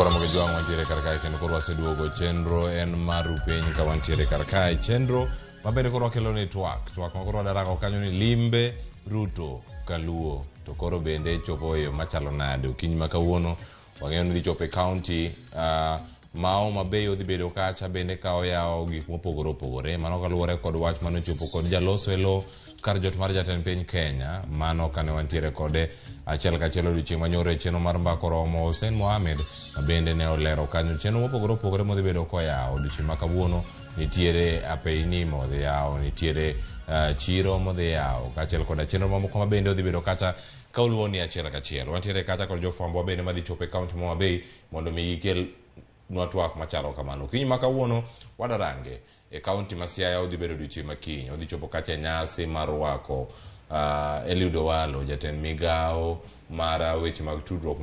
Ramogi juang wantiere karkai kendo koro waseduogo chenro en maru piny ka wantiere karkai chenro mabende koro wakelo ni Twak makoro wadarako kanyo ni Limbe Ruto Kaluo to koro bende chopo yo machalo nade okinyi ma kawuono wang'eyo ni dhi chopo e county mao mabeyo dhi bedo kacha bende ka oyawo gik mopogore opogore mano kaluwore kod wach mano chopo kod jaloso elo kar jot mar Jatend Piny Kenya mano kane wantiere kode achiel kachiel odiochieng' manyoro e chenro mar mbako romo Hussein Mohamed bende ne olero kanyo chenro mopogore opogore modhi bedo koyawo odiochieng' ma kawuono nitiere apeini modhi yawo nitiere chiro modhi yawo kaachiel kod chenro mamoko mabende odhi bedo kata ka oluwo ni achiel kachiel wantiere kata kod jofwambo bende madhi chopo e kaunti ma Homabay mondo mi gikel nwa Twak machalo kamano kiny ma kawuono wadarange e kaunti ma Siaya odhi bedo odiochieng' ma kiny odhi chopo kacha nyasi mar rwako Eliud Owalo jatend migao mar weche mag tudruok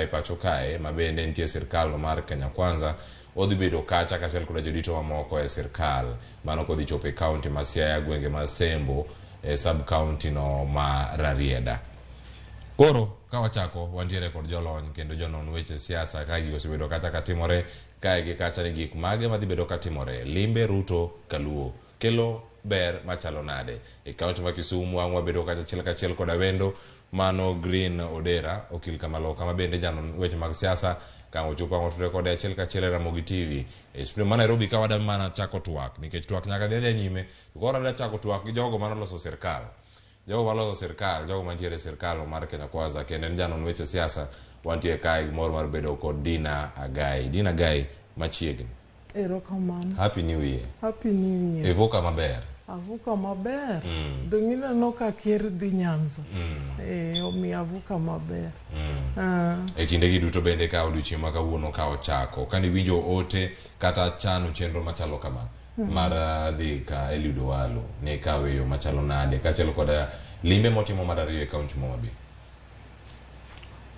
e pacho kae ma bende nitie sirkal mar Kenya Kwanza odhi bedo kacha kaachiel kod jodito mamoko e sirkal mano kodhi chopo e kaunti ma Siaya gwenge ma Sembo e sub county no ma Rarieda. Koro ka wachako wantiere kod jolony kendo jonon weche siasa ka gigo osebedo kacha katimore kae gi kacha ni gik mage madhi bedo katimore. Limbe Ruto Kaluo kelo ber machalo nade e kaunti ma Kisumu wang' wabedo kacha achiel kachiel kod wendo mano Green Odera okil kamaloka ma bende janon weche mag siasa kama ochopo ng'otore kod achiel kachiel Ramogi TV e studio ma Nairobi ka wada mana chako Twak nikech Twak nyaka dhi nyime koro wada chako Twak gi jogo mano loso sirkal jogo maloso sirkal jogo mantiere sirkal mar Kenya Kwanza kendo en janon weche siasa wantie kae mor mar bedo kod Dinah Agai. Dinah Agai machiegni. Erokamano. Happy New Year. Happy New Year. Evoka maber. Avuka maber. Dongina no ka ker dhi Nyanza. Omi avuka maber. E kinde gi duto bende ka odiochieng' ma kawuono ka ochako kani winjo ote kata chano chenro machalo kama mar dhi ka Eliud Owalo ne kawe yo machalo nade kaachiel kod limbe motimo mar ariyo e kaunti ma Homabay.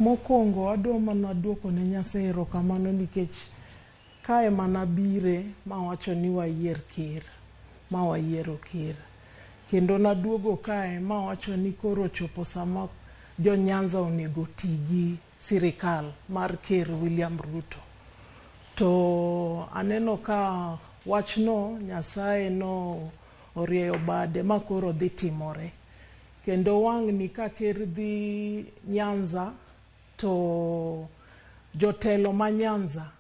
Mokwongo adwa mana duoko ne Nyasaye erokamano nikech kae mana bire mawacho ni wayier ker ma wayiero ker kendo naduogo kae mawacho ni koro chopo sama jo Nyanza onego tigi sirikal mar ker William Ruto to aneno ka wachno Nyasaye no orieyo bade ma koro dhi timore kendo wang' ni ka ker dhi Nyanza to jotelo ma Nyanza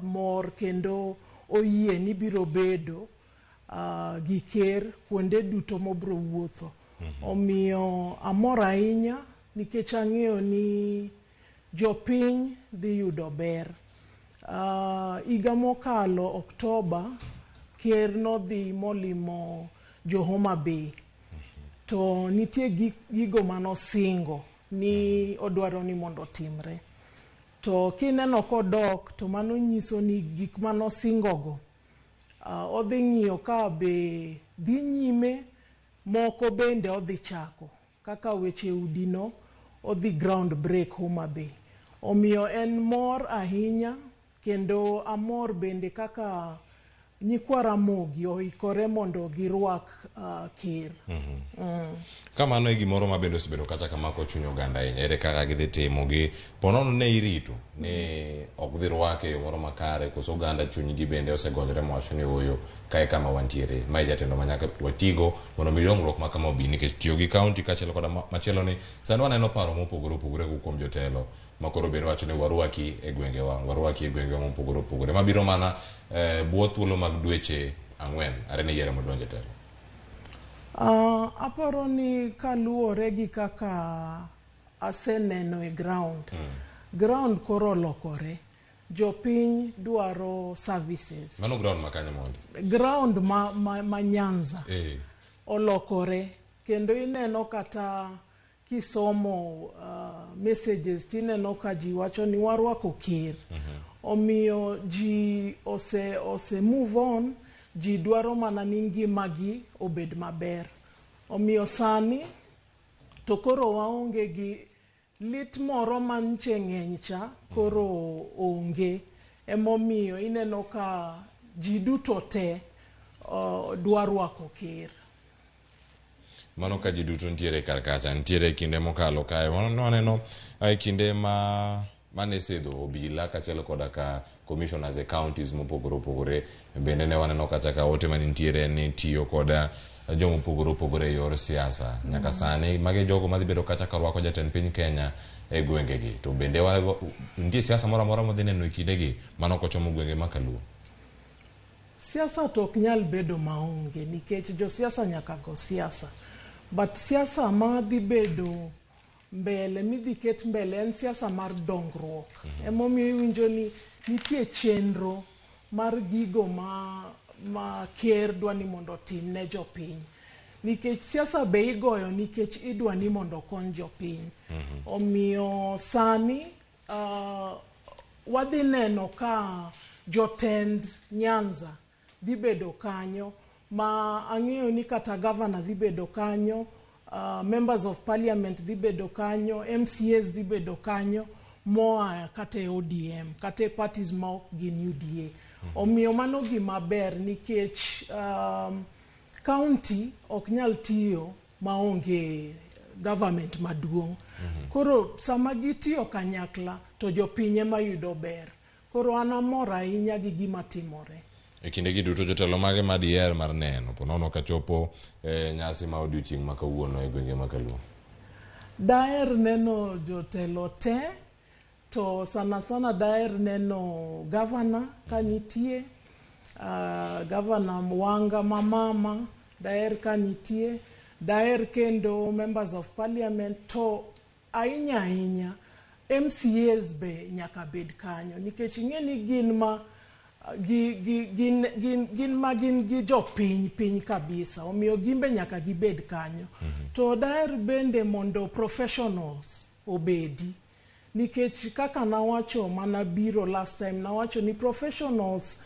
mor kendo oyie ni biro bedo gi ker kuonde duto mobro wuotho omiyo amor ahinya nikech ang'eyo ni jopiny dhi yudo ber. Iga mokalo Oktoba ker nodhi molimo jo Homabay to nitie gigo manosingo ni odwaro ni mondo timre to kineno kodok to mano nyiso ni gik manosingogo odhi ng'iyo ka be dhi nyime moko bende odhi chako kaka weche udino odhi ground break Homabay omiyo en mor ahinya kendo amor bende kaka nyikwa Ramogi oikore mondo girwak ker. Kamano e gimoro ma bende osebedo kata kamako chuny oganda ahinya ere kaka gidhi timo gi ponono ne irito ne ok dhi rwake yo moro makare koso oganda chunygi bende osegonyore mowacho ni oyo kae kama wantiere ma jatendo manyaka watigo mondo mi dongruok ma kama obi nikech tiyo gi kaunti kaachiel kod machielo ni sani waneno paro mopogore opogore kuom jotelo makoro bende wacho ni warwaki e gwengewa mopogore opogore mabiro mana buo thuolo mag dweche 4 are ne yiero modonjo telo. Aparo ni kaluwore gi kaka aseneno e ground koro lokore jopiny dwaro services. Mano ground makanya mondi? Ground ma Nyanza olokore kendo ineno kata kisomo messages tineno ka ji wacho ni warwako ker omiyo ji ose move on ji dwaro mana ni ngimagi obed maber omiyo sani to koro waonge gi lit moro manche ng'eny cha koro onge emomiyo ineno ka ji duto te dwa rwako ker. mano ka ji duto ntiere kar kacha ntiere kinde mokalo kae waneno ai kinde mane sedho obila kaachiel koda ka commissioners e counties mopogore opogore bende ne waneno kacha ka ote manitiere ni tiyo koda jomo pogore opogore e yor siasa nyaka sani magi jogo madhi bedo kacha ka rwako jatend piny Kenya e gwengegi to bende nitie siasa moro amora modhi neno e kindegi mano kochomo gwenge ma Kaluo. Siasa to ok nyal bedo maonge nikech jo siasa nyaka go siasa, but siasa madhi bedo mbele midhi ket mbele en siasa mar dongruok. Emomiyo iwinjo ni nitie chenro mar gigo ma ker dwani mondo tim ne jopiny, nikech siasa be igoyo nikech idwani mondo kony jopiny. Omiyo sani wadhi neno ka jotend Nyanza dhi bedo kanyo, ma ang'eyo ni kata governor dhi bedo kanyo, members of parliament dhi bedo kanyo, MCAs dhi bedo kanyo, moa kate ODM, kate parties ma ok gin UDA. Omiyo mano gima ber nikech county ok nyal tiyo maonge government maduong'. Koro sama gitiyo kanyakla to jopinye mayudo ber. Koro an amor ahinya gi gima timore. E kinde gi duto jotelo mage madiher mar neno ponono ka chopo nyasi ma odiochieng' ma kawuono e gwenge ma Kaluo? Daher neno jotelo te, to sana daher neno governor ka nitie, governor Mwanga Mamama daher ka nitie, daher kendo members of parliament, to ahinya MCAs be nyaka bed kanyo nikech ing'eni gin gi jopiny kabisa, omiyo gimbe nyaka gibed kanyo. To daher bende mondo professionals obedi, nikech kaka nawacho mana biro last time, nawacho ni professionals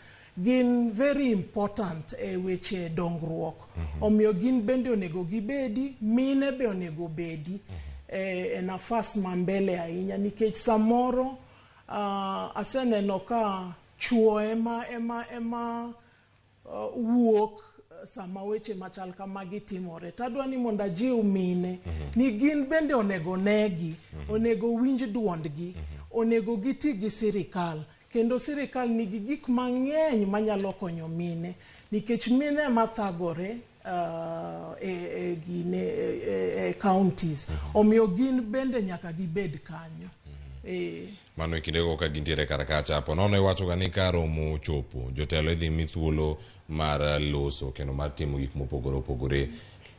gin very important e weche dongruok. Omiyo gin bende onego gibedi, mine be onego bedi e nafas ma mbele ahinya, nikech samoro aseneno ka chuo ema wuok sama weche machal kamagi timore. Tadwani mondo ajiw mine ni gin bende onego negi, onego winj duondgi, onego giti gi sirikal, kendo sirikal nigi gik mang'eny manyalo konyo mine, nikech mine mathagore e counties. Omiyo gin bende nyaka gibed kanyo. Mano e kindego ka gintiere kar kacha. Ponono iwachoga ni ka romo chopo jotelo idhi mi thuolo mar loso kendo mar timo gik mopogore opogore.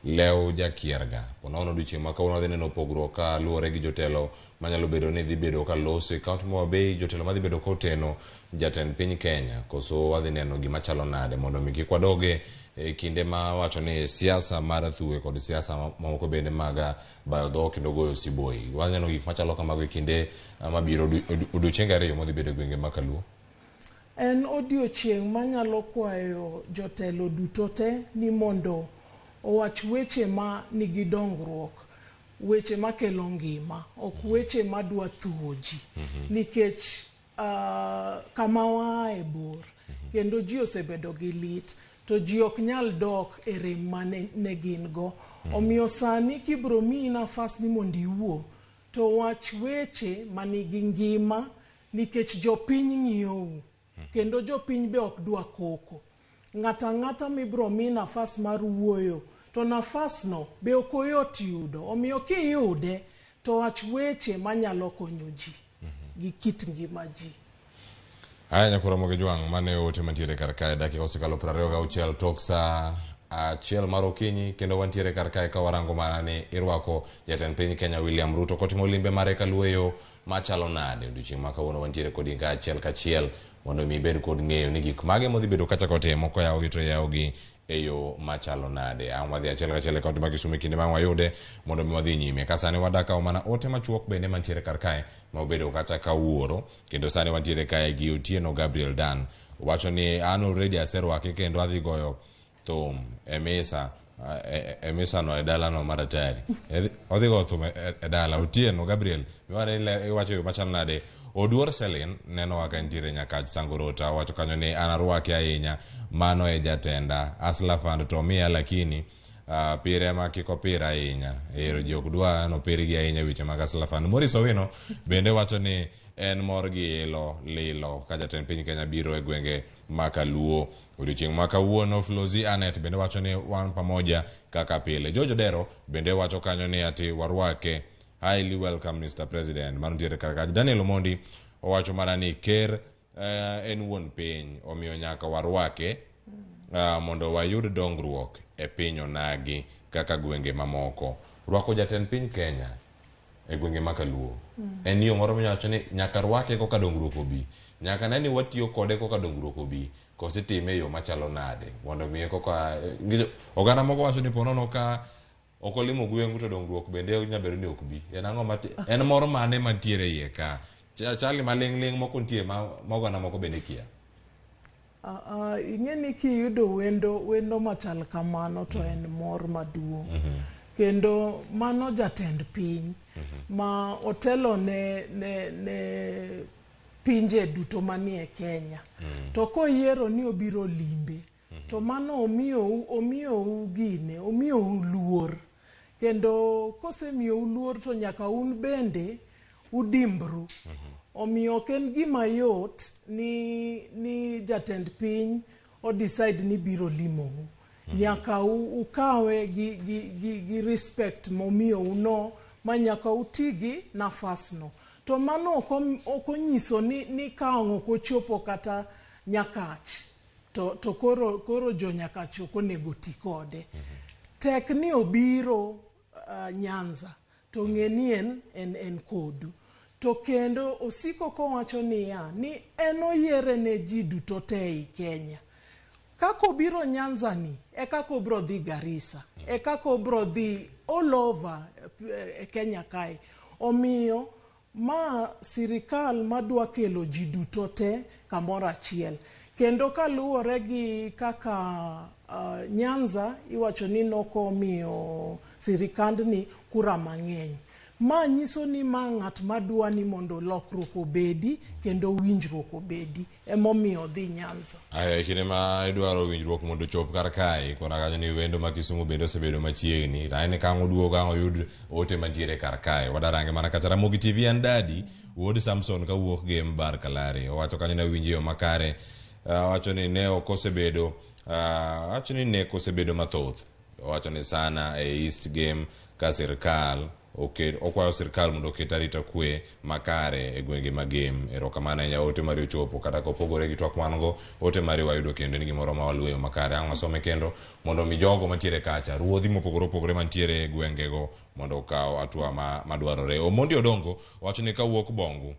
Lew jakierga ponono odiochieng' ma kawuono dhi neno pogruok ka luwore gi jotelo manyalo bedo ni dhi bedo ka loso e kaunti ma Homabay, jotelo madhi bedo koteno jatend piny Kenya, koso wadhi neno gima chalo nade mondo mi kik wadoge e kinde ma wacho ni siasa mar thuwe kod siasa mamoko bende mag bayo dhok kendo goyo siboi. Waneno gik machalo kamago e kinde mabiro odiochienge ariyo modhi bedo gwenge ma Kaluo. En odiochieng' manyalo kwayo jotelo duto te ni mondo owach weche ma nigi dongruok, weche makelo ngima, ok weche madwa thuo ji, nikech kama waaye bor kendo ji osebedo gi lit, to ji ok nyal dok e rem mane gin go. Omiyo sani kibro miyi nafas ni mondo iwuo, to wach weche manigi ngima, nikech jopiny ng'iyou kendo jopiny be ok dwa koko. Ng'ata mibro mi nafas mar wuoyo, to nafas no be ok oyot yudo. Omiyo kiyude to wach weche manyalo konyo ji gi kit ngima ji. Aya nyakura Ramogi Jwang' mane ote mantiere kar kae dakika osekalo 26 tok sa achiel mar okinyi, kendo wantiere kar kae ka warango mana ni irwako jatend piny Kenya William Ruto kotimo limbe mare Kaluo machalo nade. Odiochieng' ma kawuono wantiere kodi ka achiel kachiel mondo mi bed kod ng'eyo ni gik mage modhi bedo kacha kotimo koyawogi to yawogi e yo machalo nade. An wadhi achiel kachiel e kaunti ma Kisumu kinde ma wayude mondo mi wadhi nyime. Ka sani wadakawo mana ote machuok bende mantiere kar kae ma obedo kacha kawuoro, kendo sani wantiere kae gi Otieno Gabriel Dan. Wacho ni an already aserwake kendo adhi goyo thum e misa no e dala no maratari. Odhi goyo thum e dala. Otieno Gabriel, iwacho yo machalo nade. Oduor Selin neno waka ntiere nyaka Sangorota, wacho kanyo ni an arwake ahinya, mano e jatenda Asla Fund to miya lakini pire ma kiko pira ahinya ero jok dwa no piri gi ahinya weche mag aslafan. Morris Owino bende wacho ni en mor gi lilo ka jatend piny Kenya biro e gwenge ma Kaluo odiochieng' ma kawuono. Flozi Anet bende wacho ni wan pamoja kaka pile. George Odero bende wacho kanyo ni ati warwake highly welcome Mr. President. Mano diere kaka Daniel Omondi owacho mana ni ker en wuon piny omiyo nyaka warwake mondo wayud dongruok e piny onagi kaka gwenge mamoko. Rwako jatend piny Kenya e gwenge ma Kaluo en yo moro minyawacho ni nyaka rwake koka dongruok obi, nyaka neni watiyo kode koka dongruok obi, kosetime yo machalo nade mondo miye koka oganda moko wacho ni ponono ka okolimo gwengu to dongruok bende nyabedo ni ok bi. En moro mane mantiere iye ka chali maling' moko nitie ma oganda moko bende kia. Ing'eni kiyudo wendo machal kamano to en mor maduong'. Kendo mano jatend piny ma otelo ne pinje duto manie Kenya. To koyiero ni obiro limbe, to mano omiyou gine, omiyou luor. Kendo kosemiyou luor to nyaka un bende udimbru. Omiyo ok en gima yot ni jatend piny o decide ni biro limou. Nyaka ukawe gi respect momiyou no, ma nyaka uti gi nafasno. To mano ok onyiso ni kaong' ok ochopo kata Nyakach. To koro jo Nyakach ok onego ti kode. Tek ni obiro Nyanza to ng'e ni en kodu. To kendo osiko kowacho niya ni en oyiere ne ji duto te ei Kenya. Kako biro Nyanza ni kako bro dhi Garissa, kako bro dhi all over Kenya kae. Omiyo ma sirikal madwa kelo ji duto te kamoro achiel. Kendo kaluwore gi kaka Nyanza iwacho ni nokomiyo sirikandni kura mang'eny. Ma nyiso ni ma ng'at madwa ni mondo lokruok obedi kendo winjruok obedi emomiyo dhi Nyanza. Kinde ma idwaro winjruok mondo chop kar kae kora kanyo ni wendo ma Kisumu bende osebedo machiegni. Taene ka oduogo ka oyud ote mantiere kar kae. Wadarange mana kata Ramogi TV and Daddy wuod Samson ka wuok game bar Kalari. Owacho kanyo na winjo yo makare. Owacho ni ne okosebedo owacho ni ne kosebedo mathoth. Owacho ni sana e East game ka sirkal okwayo sirkal mondo oket arita kwe makare e gwenge ma game. Erokamano ahinya ote mari ochopo kata kopogore gi twak mango ote mari wayudo kendo ni gimoro ma walueyo makare. Ang' wasome kendo mondo mi jogo mantiere kacha ruodhi mopogore mantiere e gwengego mondo okaw atua madwarore. Omondi Odongo wacho ni kawuok Bongu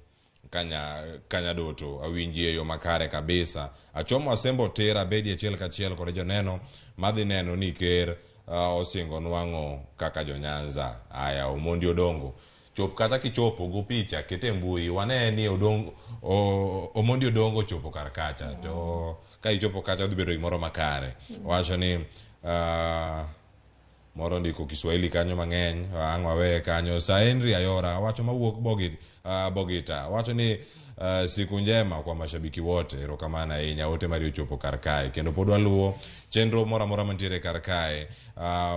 Kanya doto awinji e yo makare kabisa. Achomo asembo tera bedi achiel kachiel kod joneno madhi neno ni ker osingo nwang'o kaka jo Nyanza. Aya Omondi Odongo chop kata kichopo go picha kete mbui wane ni Omondi Odongo chopo kar kacha. To ka ichopo kacha udhi bedo gimoro makare. Wacho ni moro ndiko Kiswahili kanyo mang'eny ang' wawe kanyo. Henry Ayora wacho mawuok Bogita wacho ni siku njema kwa mashabiki wote. Erokamano ahinya ote mari ochopo kar kae kendo pod waluwo chenro moro mantiere kar kae.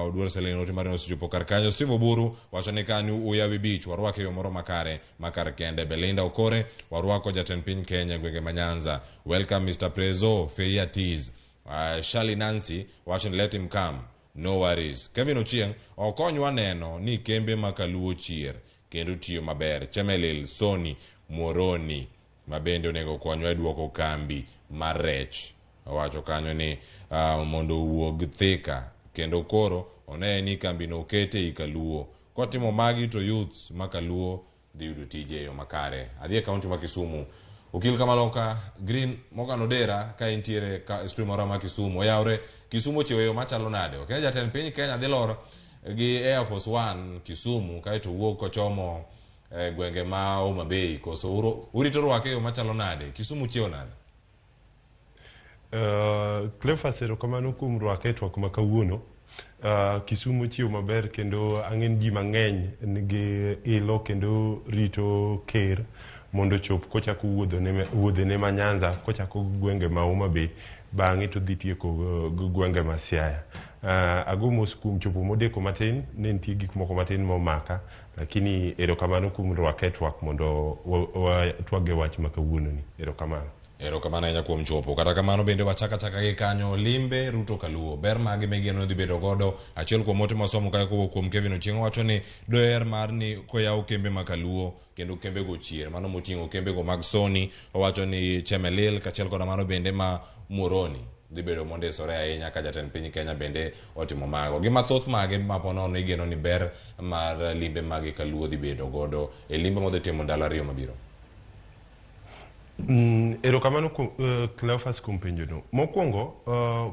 Odwar seleno ote mari osechopo kar kanyo. Steve Oburu wacho ni kanyo Uyawi Beach warwake yo moro makar kende. Belinda Okore warwako jatend piny Kenya gwenge ma Nyanza. Welcome Mr. Prezo Feia Tees. Shali Nancy wacho ni let him come, no worries. Kevin Ochieng okonywa neno ni kembe ma Kaluo chier kendo tiyo maber. Chemelil Sony Moroni mabende onego konywa e duoko kambi mar rech. Owacho kanyo ni mondo wuog Thika kendo koro one ni kambi no okete i Kaluo. Kotimo magi to youths ma Kaluo dhi yudo tije yo makare. Adhi e kaunti ma Kisumu. Okil Green Odera ka intiere stream moro ma Kisumu. Oyawre Kisumu chiweyo machalo nade. Ok jatend piny Kenya dhi lor gi Air Force One Kisumu kaito wuok kochomo gwenge ma Homa Bay koso urito rwake yo machalo nade. Kisumu chiewo nade. Cleophas erokamano kuom rwake twak ma kawuono. Kisumu chiwo maber kendo ang'en ji mang'eny nigi ilo kendo rito ker mondo chop kochako wuodhene ma Nyanza kochako gwenge ma Homa Bay bang'e to dhi tieko gwenge ma Siaya. ago mos kuom chopo modeko matin ne nitie gik moko matin momaka lakini erokamano kuom rwake twak mondo twage wach ma kawuononi. Erokamano. Erokamano ahinya kuom chopo. Kata kamano bende wachaka gi kanyo Limbe Ruto Kaluo. Ber mage migeno dhi bedo godo. Achiel kuom ote masomo kae kowuok kuom Kevin Ochieng' wacho ni doer mar ni koyaw kembe ma Kaluo kendo kembe go chier. Mano moting'o kembe go mag Sony. Owacho ni Chemelil kachiel kod mano bende ma Muoroni dhi bedo mondisore ahinya ka jatend piny Kenya bende otimo mago. Gima thoth mage maponono igeno ni ber mar limbe mage Kaluo dhi bedo godo e limbe modhi timo ndalo ariyo mabiro. Erokamano Cleophas kuom penjono. Mokwongo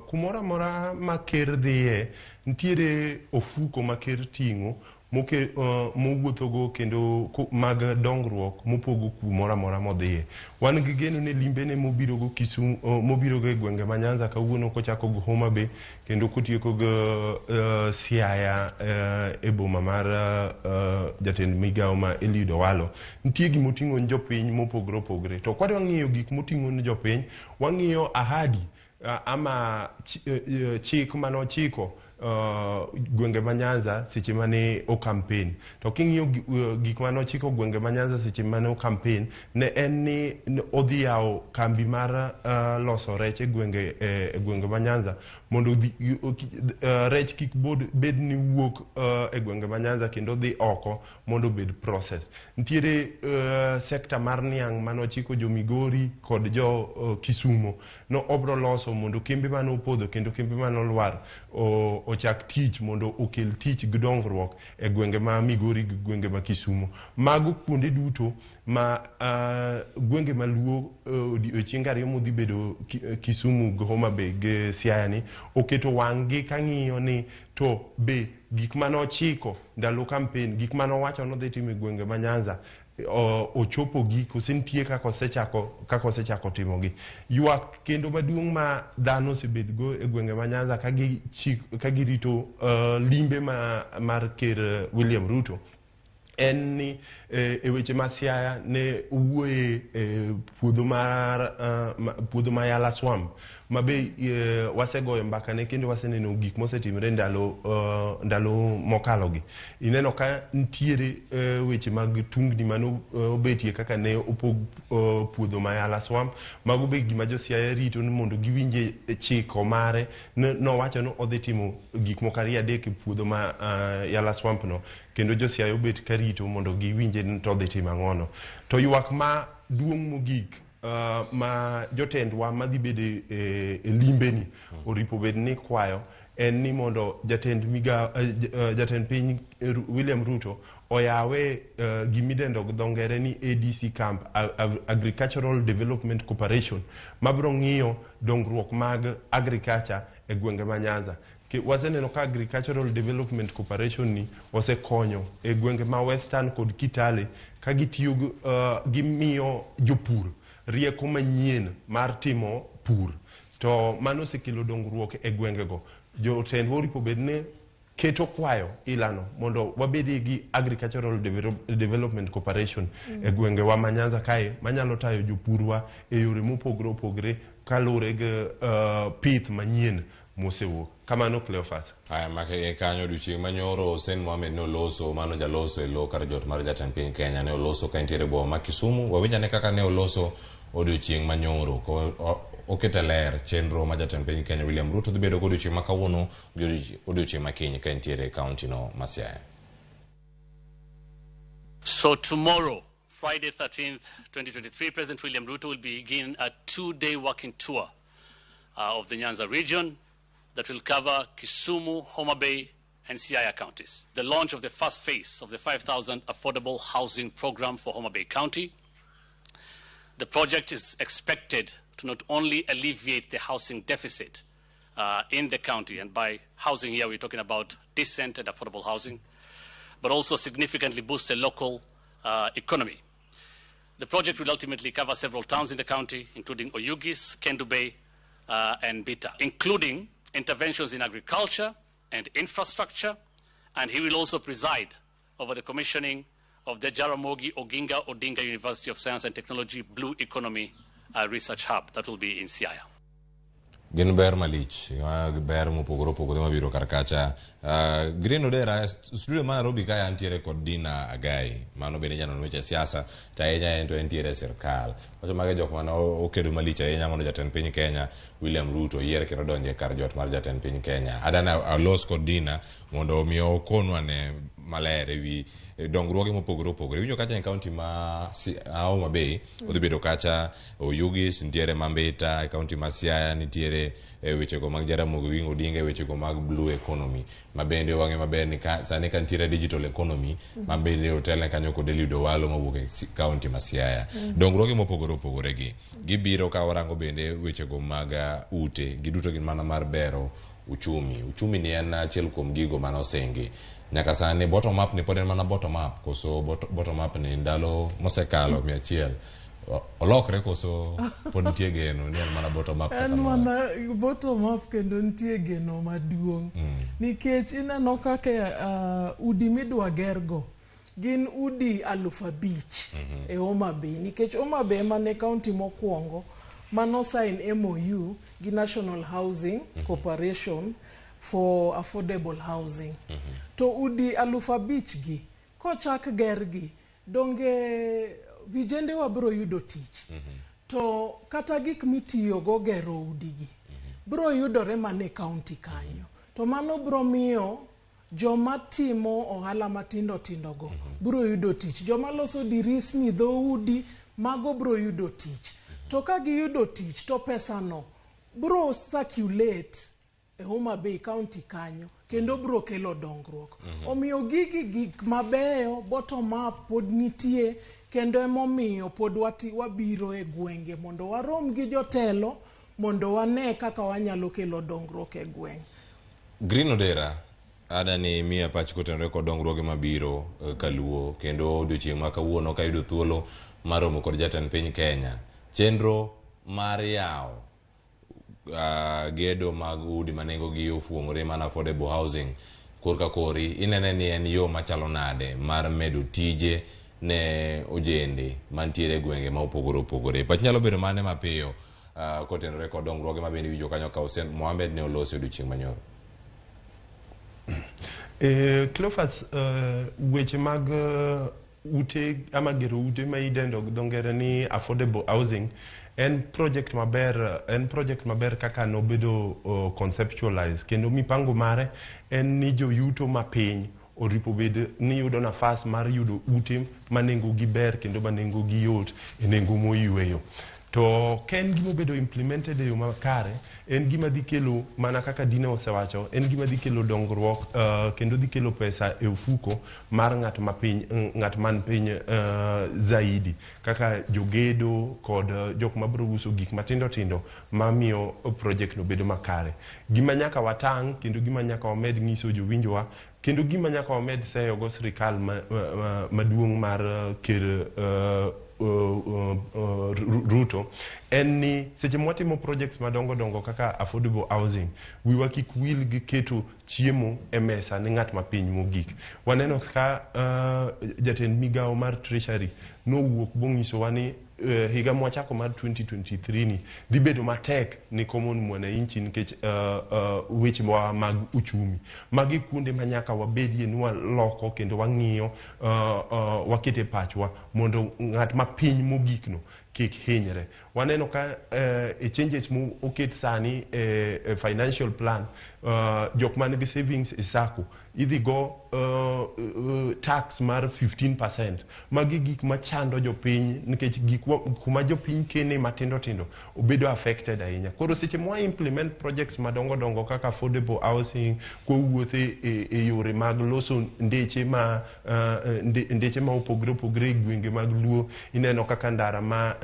kumoro amora ma ker dhiye nitiere ofuko ma ker ting'o mowuothogo kendo mag dongruok mopogo kumoro amora modhiye. Wan gi geno ne limbene mobirogo Kisumu, mobirogo e gwenge ma Nyanza kawuono kochako gi Homa Bay kendo kotieko gi Siaya e boma mar jatend migawo ma Eliud Owalo. Nitie gima oting'o jopiny mopogore opogore. To kwadwa ng'iyo gik moting'o ne jopiny, wang'iyo ahadi ama chik manochiko gwenge ma Nyanza seche mane o campaign. To king'iyo gik manochiko gwenge ma Nyanza seche mane o campaign ne en ni odhi yawo kambi mar loso rech e gwenge ma Nyanza mondo rech kik bed ni wuok e gwenge ma Nyanza kendo dhi oko mondo bed process. Nitiere sekta mar niang' manochiko jo Migori kod jo Kisumo no obro loso mondo kembe mano opodho kendo kembe mano lwar ochak tich mondo okel tich gi dongruok e gwenge ma Migori gi gwenge ma Kisumo. Mago kuonde duto ma gwenge ma Luo odiochieng' ariyo modhi bedo Kisumu gi Homa Bay gi Siaya ni oketo wang'gi kang'iyo ni to be gik manochiko ndalo campaign, gik manowacho nodhi timo e gwenge ma Nyanza ochopo giko sentie kaka osechako timogi. Ywak kendo maduong' ma dhano osebedgo e gwenge ma Nyanza ka girito limbe mar ker William Ruto en ni e weche ma Siaya ne owuoye puodho ma Yala Swamp ma be wasegoyo mbaka ne kendo waseneno gik mosetimre ndalo mokalogi. Ineno ka nitiere weche mag tungni mano obetie kaka ne opog puodho ma Yala Swamp. Mago be gima jo Siaya rito mondo giwinje chiko mare nowacho no odhi timo gik moko ariyo adek e puodho ma Yala Swamp no kendo jo Siaya obet ka rito mondo giwinje to odhi timo ang'ono. To ywak ma duong' mogik ma jotendwa madhi bedo e limbeni oripo bed ni kwayo en ni mondo jatend piny William Ruto oyawe gimidendo gi dho ngere ni ADC camp, Agricultural Development Corporation, mabro ng'iyo dongruok mag agriculture e gwenge ma Nyanza. Waseneno ka Agricultural Development Corporation ni osekonyo e gwenge ma Western kod Kitale ka gitiyo gimiyo jopur rieko manyien mar timo pur. To mano osekelo dongruok e gwengego. Jotendwa oripo bed ni keto kwayo ilano mondo wabedi gi Agricultural Development Corporation e gwenge wa ma Nyanza kae manyalo tayo jopurwa e yore mopogore opogore kalure gi pith manyien mosewuok. Kamano Cleophas. Aya make kanyo odiochieng' manyoro Hussein Mohamed ne oloso mano jaloso e lo kar jot mar jatend piny Kenya ne oloso ka nitiere boma ma Kisumu. Wawinjane kaka ne oloso odiochieng' manyoro ko okete ler chenro ma jatend piny Kenya William Ruto dhi bedo odiochieng' ma kawuono odiochieng' ma kiny ka nitiere kaunti no ma Siaya. So tomorrow, Friday 13th, 2023, President William Ruto will begin a 2-day walking tour of the Nyanza region that will cover Kisumu, Homa Bay, and Siaya counties. The launch of the first phase of the 5,000 affordable housing program for Homa Bay County. The project is expected to not only alleviate the housing deficit in the county, and by housing here we're talking about decent and affordable housing, but also significantly boost the local economy. The project will ultimately cover several towns in the county, including Oyugis, Kendu Bay, and Bita, including interventions in agriculture and infrastructure, and he will also preside over the commissioning of the Ramogi Oginga Odinga University of Science and Technology Blue Economy Research Hub that will be in Siaya. Gin ber malich, ber mopogore opogore mabiro kar kacha. Green Odera, studio ma Nairobi kaya antiere kod Dinah Agai, mano bende janon weche siasa, ta enya ento entiere sirkal. Wacho mage jok mane okedo malich ahinya mondo Jatend Piny Kenya William Ruto yier kendo donje kar jot mar Jatend Piny Kenya. Adana alos kod Dinah mondo omiyo okonwa ne maler ewi dongruoge mopogore opogore. Winjo kacha en kaunti ma Homa Bay, odhi bedo kacha Oyugis, nitiere Mambita, kaunti ma Siaya nitiere wechego mag Ramogi wingo dinga wechego mag blue economy. Mabende wang'e maber ni sani ka nitiere digital economy, mabende hotel kanyo kod Eliudo Walo mawuok e kaunti ma Siaya. Dongruoge mopogore opogore gibiro ka warango bende wechego mag ute, giduto gin mana mar bero uchumi. Uchumi ni en achiel kuom gigo mane osengi. Nyaka sani bottom up ni pod en mana bottom up, koso bottom up ni ndalo mosekalo 100 olokre koso pod nitie geno ni en mana bottom up. En mana bottom up kendo nitie geno maduong'. Nikech ineno kaka udi midwa gergo gin udi 5,000 e Homa Bay. Nikech Homa Bay mane kaunti mokwongo mano sign MOU gi National Housing Corporation for affordable housing. To udi 5,000 gi kochak gergi donge vijende wabro yudo tich. To kata gik mitiyo go gero udi gi bro yudore mane kaunti kanyo. To mano bro miyo joma timo ohala matindo tindo go bro yudo tich. Joma loso dirisni dho udi mago bro yudo tich. To ka giyudo tich to pesa no bro circulate e Homa Bay County kanyo kendo bro kelo dongruok. Omiyo gik mabeyo bottom up pod nitie kendo emomiyo pod wabiro e gwenge mondo warom gi jotelo mondo wane kaka wanyalo kelo dongruok e gweng'. Green Odera, adani miya pach kotenore kod dongruoge mabiro Kaluo kendo odiochieng' ma kawuono ka yudo thuolo mar romo kod Jatend Piny Kenya. Chenro mar yawo gedo mag udi manengo gi ofuong'ore mana affordable housing korka kori inene ni en yo machalo nade mar medo tije ne ojende mantiere gwenge ma opogore opogore. Pach nyalo bedo mane mapiyo kotenore kod dongruoge mabende winjo kanyo ka Hussein Mohamed ne olosi odiochieng' manyoro. Cleophas, weche mag ute ama gero ute ma idendo dongere ni affordable housing en project maber kaka nobedo conceptualize kendo mipango mare en ni joyuto mapiny oripo bed ni yudo nafas mar yudo ute manengo gi ber kendo manengo gi yot e nengo moyweyo. To ken gima bedo implemented e yo makare en gima dhi kelo mana kaka Dinah osewacho en gima dhi kelo dongruok kendo dhi kelo pesa e ofuko mar ng'at man piny zaidi kaka jogedo kod jok mabro uso gik matindo tindo mamiyo project no bedo makare. Gima nyaka watang' kendo gima nyaka wamed nyiso jowinjowa kendo gima nyaka wamed seyo go sirikal maduong' mar ker Ruto en ni seche mwatimo projects madongo dongo kaka affordable housing wiwa kik wil gi keto chiemo e mesa ni ng'at mapiny mogik. Waneno ka jatend migawo mar treasury nowuok bong'isowa ni higa mwachako mar 2023 ni dhi bedo matek ni common mwananchi nikech weche mag uchumi. Magi kuonde ma nyaka wabedie ni waloko kendo wang'iyo wakete pachwa mondo ng'at mapiny mogikno kik hinyre. Waneno ka changes mo oket sani financial plan jok man gi savings e sacco idhi go tax mar 15%. Magi gik machando jopiny nikech gik kuma jopiny kene matindo tindo obedo affected ahinya. Koro seche mwa implement projects madongo dongo kaka affordable housing kowuothe e yore mag loso ndeche ma opogore opogore gwenge mag Luo ineno kaka ndara ma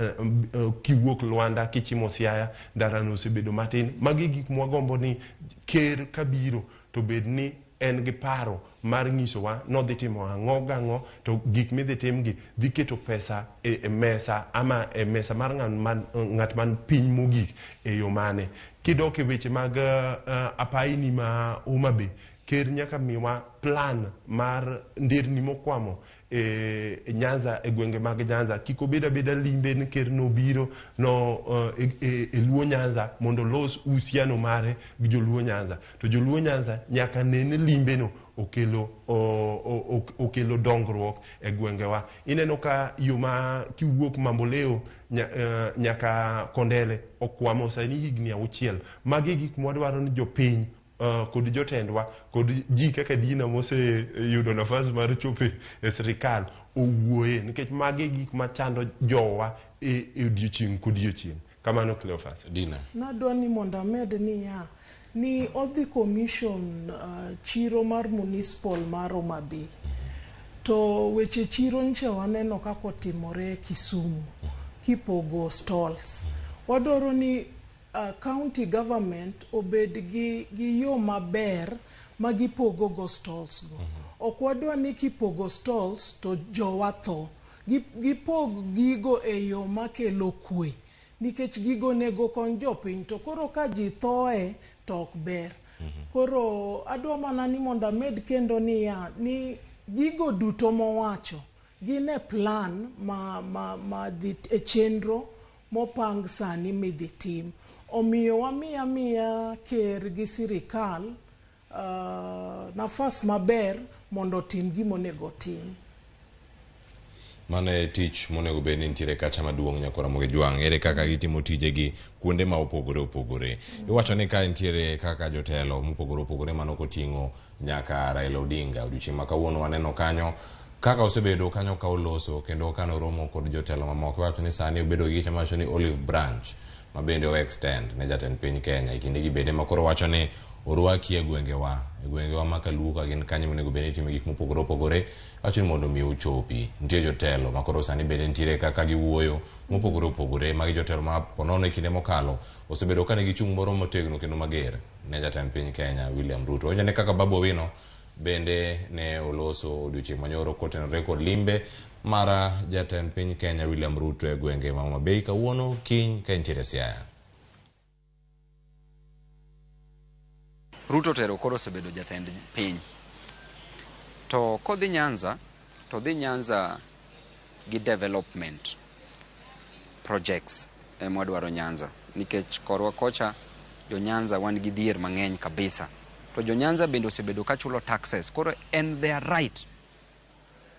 kiwuok Luanda kichimo Siaya ndara no osebedo matin. Magi gik mwagombo ni ker kabiro to bed ni en gi paro mar nyisowa nodhi timo ang'o to gik midhi timgi dhi keto pesa e mesa ama e mesa mar ng'at man piny mogik e yo mane. Kidok e weche mag apaini ma Homa Bay ker nyaka miwa plan mar nderni mokwamo Nyanza, gwenge mag Nyanza. Kiko beda limbe ni ker no biro no Luo Nyanza mondo los usiano mare gi joluo Nyanza. To joluo Nyanza nyaka nene limbe no okelo dongruok e gwengewa. Ineno ka yuma kiwuok Mamboleo nyaka Kondele okwamo sani higni 6. Magi gik mwadwaro ni jopiny kod jotendwa kod ji kaka Dinah mose yudo nafas mar chope e sirikal owuoye, nikech magi gik machando jowa e odiochieng' kodiochieng'. Kamano Cleophas. Dinah. Nadwa ni mondo amed ni odhi commission chiro mar municipal mar Homa Bay. To weche chiro nche waneno kako timore Kisumu kipogo stalls. Wadwaro ni county government obed gi yo maber magipogo go stalls go. Ok wadwa ni kipogo stalls to jowa tho. Gipog gigo e yo makelo kwe. Nikech gigo nego kon jopiny to koro ka ji thoe to ok ber. Koro adwa mana ni mondo amed kendo ni gigo duto mowacho gine plan ma dhi e chenro mopang sani midhi tim. Omiyo wamiya ker gi sirikal nafas maber mondo tim gimonego tim. Mane tich monego bed ni nitiere kacha maduong' nyakora Ramogi jwang'. Ere kaka gitimo tijegi kuonde ma opogore. Iwacho ni ka nitiere kaka jotelo mopogore mano koting'o nyaka Raila Odinga. Odiochieng' ma kawuono waneno kanyo kaka osebedo kanyo ka oloso kendo kano romo kod jotelo mamoko. Iwacho ni sani obedo gi chama ni Olive Branch ma bende o extend ne Jatend Piny Kenya. Ikinde gi bende makoro wacho ni orwaki e gwengewa ma Kaluo ka gin kanyo monego bed ni timo gik mopogore. Wacho ni mondo mi uchopi. Nitie jotelo makoro sani bende nitiere kaka giwuoyo mopogore magi jotelo ma ponono e kinde mokalo osebedo ka ne gichung' moro motegno kendo mager ne Jatend Piny Kenya William Ruto. Onye ne kaka Babu Owino bende ne oloso odiochieng' manyoro kotenore kod limbe mara Jatend Piny Kenya William Ruto e gwenge ma Homa Bay kawuono kiny ka nitiere Siaya. Ruto tero koro osebedo Jatend Piny. To kodhi Nyanza, to dhi Nyanza gi development projects mwadwaro Nyanza. Nikech korwa kocha jo Nyanza wan gi dhier mang'eny kabisa. To jo Nyanza bende osebedo ka chulo taxes. Koro and their right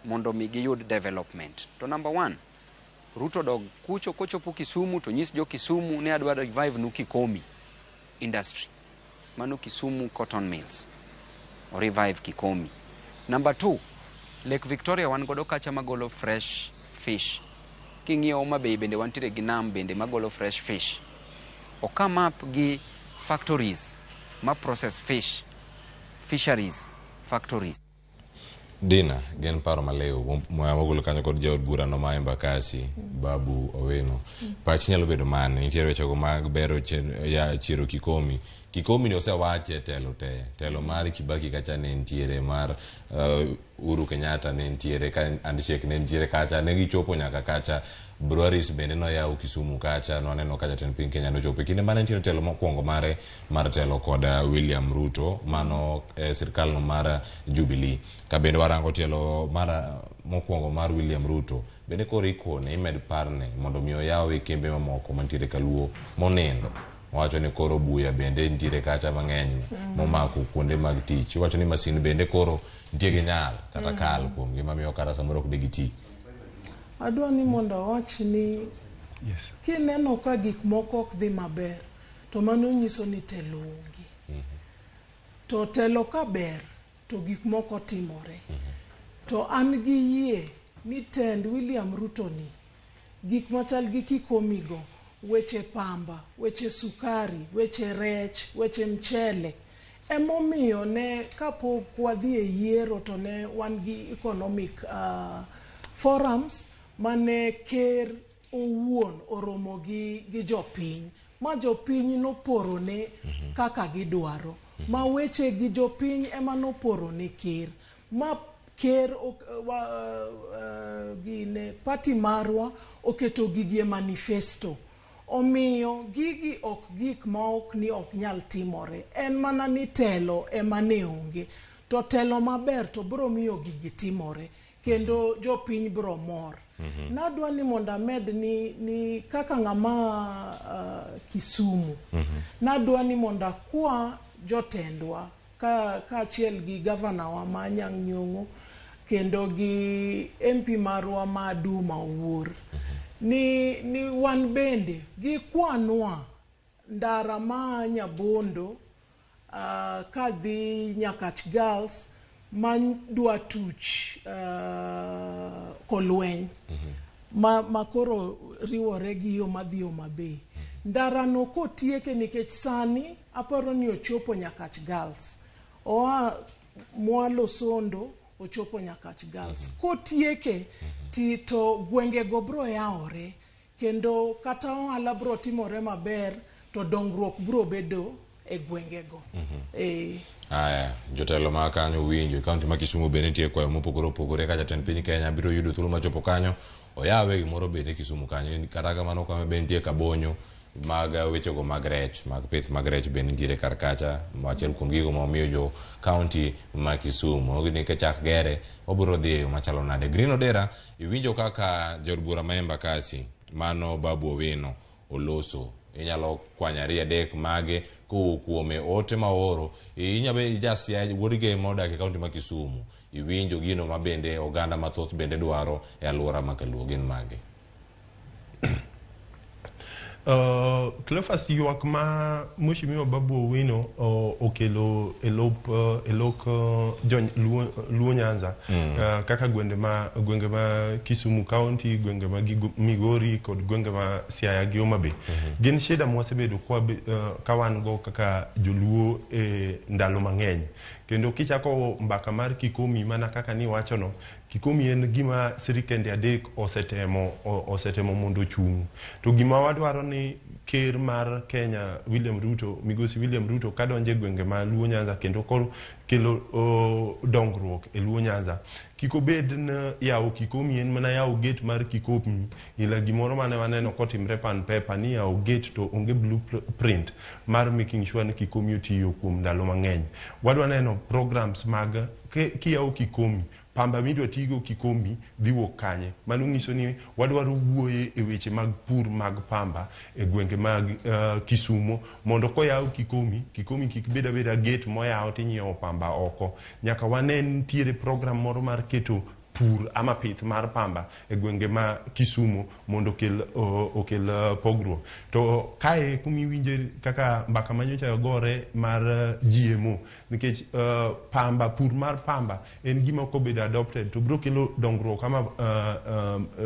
mondo mi giyud development. To number 1, Ruto dog kucho kochopo Kisumu to nyis jo Kisumu ne adwaro revive nu Kikomi industry. Mano Kisumu cotton mills. Or revive Kikomi. Number 2, Lake Victoria wan godo kacha magolo fresh fish. King'iyo Homa Bay bende wantiere gi nam bende magolo fresh fish. O come up gi factories ma process fish, fisheries factories. Dinah, gen paro maleo mogolo kanyo kod jaod bura no ma Embakasi Babu Owino. Pach nyalo bedo mane nitiere weche go mag bero ya chiro Kikomi ni osewache telo mar Kibaki kacha ne nitiere mar Uhuru Kenyatta ne nitiere ka Handshake ne nitiere kacha ne gichopo nyaka kacha breweries bende no yaw Kisumu kacha no aneno ka Jatend Piny Kenya no chopo kinde mane nitiere telo mokwongo mar telo kod William Ruto mano sirkal no mar Jubilee. Ka bende warango telo mar mokwongo mar William Ruto bende koro ikone imed parne mondo mi oyaw kembe mamoko mantiere Kaluo monindo. Wacho ni koro buya bende nitiere kacha mang'eny momako kuonde mag tich. Wacho ni masin bende koro nitiere nyal kata kal kuom gima miyo kata samoro ok degiti. Adwa ni mondo awach ni kineno ka gik moko ok dhi maber to mano nyiso ni telo onge. To telo ka ber to gik moko timore. To an gi yie ni tend William Ruto ni gik machal gi Kikomi go, weche pamba, weche sukari, weche rech, weche mchele emomiyo ne kapok wadhi e yiero to ne wan gi economic forums mane ker owuon oromo gi jopiny ma jopiny noporo ne kaka gidwaro ma weche gi jopiny ema noporo ne ker ma ker gine party marwa oketo gigie manifesto Omiyo gigi ok gik ma ok ni ok nyal timore. En mana ni telo ema ne onge. To telo maber to biro miyo gigi timore. Kendo jopiny biro mor. Nadwa ni mondo amed ni kaka ng'ama Kisumu. Nadwa ni mondo akwa jotendwa ka achiel gi gavana wa ma Anyang' Nyong'o kendo gi MP marwa ma Duma Owuor. Ni wan bende gi kwanwa ndara ma Nyabondo ka dhi Nyakach Girls man dwa tuch Kolweny ma koro riwore gi yo madhi Homa Bay. Ndara no kotieke nikech sani aparo ni ochopo Nyakach Girls. Oa Mwalo Sondo ochopo Nyakach Girls. Kotieke to gwenge go bro yaore kendo kata ohala bro timore maber to dongruok bro bedo e gwenge go. Aya, jotelo ma kanyo winjo kaunti ma Kisumu bende nitie kwayo mopogore opogore ka Jatend Piny Kenya biro yudo thuolo machopo kanyo oyawe gimoro bende Kisumu kanyo kata kamano kama bende nitie kabonyo mag wechego mag rech mag pith mag rech bende nitiere kar kacha achiel kuom gigo ma omiyo jo kaunti ma Kisumu ogni ke chak gere obiro dhi machalo nade. Green Odera iwinjo kaka jod bura ma Embakasi mano Babu Owino oloso inyalo kwanyari adek mage kuome ote ma oro inyabe jasia wuodge modak e kaunti ma Kisumu iwinjo gino ma bende oganda mathoth bende dwaro e alwora ma Kaluo gin mage. Cleophas ywak ma Mheshimiwa Babu Owino okelo elok Luo Nyanza kaka gwenge ma Kisumu County, gwenge ma Migori kod gwenge ma Siaya gi Homa Bay. Gin shida mwasebedo ka wan go kaka joluo e ndalo mang'eny. Kendo kichako mbaka mar Kikomi mana kaka ni wachono, Kikomi en gima sirikende adek osetemo mondo chung. To gima wadwaro ni ker mar Kenya Migosi William Ruto kadonje gwenge ma Luo Nyanza kendo kelo dongruok e Luo Nyanza. Kikobed na yawo Kikomi en mana yawo gate mar Kikomi ila gimoro mane waneno kotimre pan paper ni yawo gate to onge blueprint mar making sure ni Kikomi otiyo kuom ndalo mang'eny. Wadwa neno programs mag kiyawo Kikomi pamba midwa tigo Kikomi dhiwuok kanye. Mano nyiso ni wadwaro wuoye e weche mag pur mag pamba e gwenge mag Kisumu mondo koyaw Kikomi kik beda gate moyaw tinyiewo pamba oko. Nyaka wanen tiere program moro mar keto pur ama pith mar pamba e gwenge ma Kisumu mondo okel pogruok. To kae kumi winje kaka mbaka manyocha gore mar GMO nikech pur mar pamba en gima kobedo adopted to bro kelo dongruok ama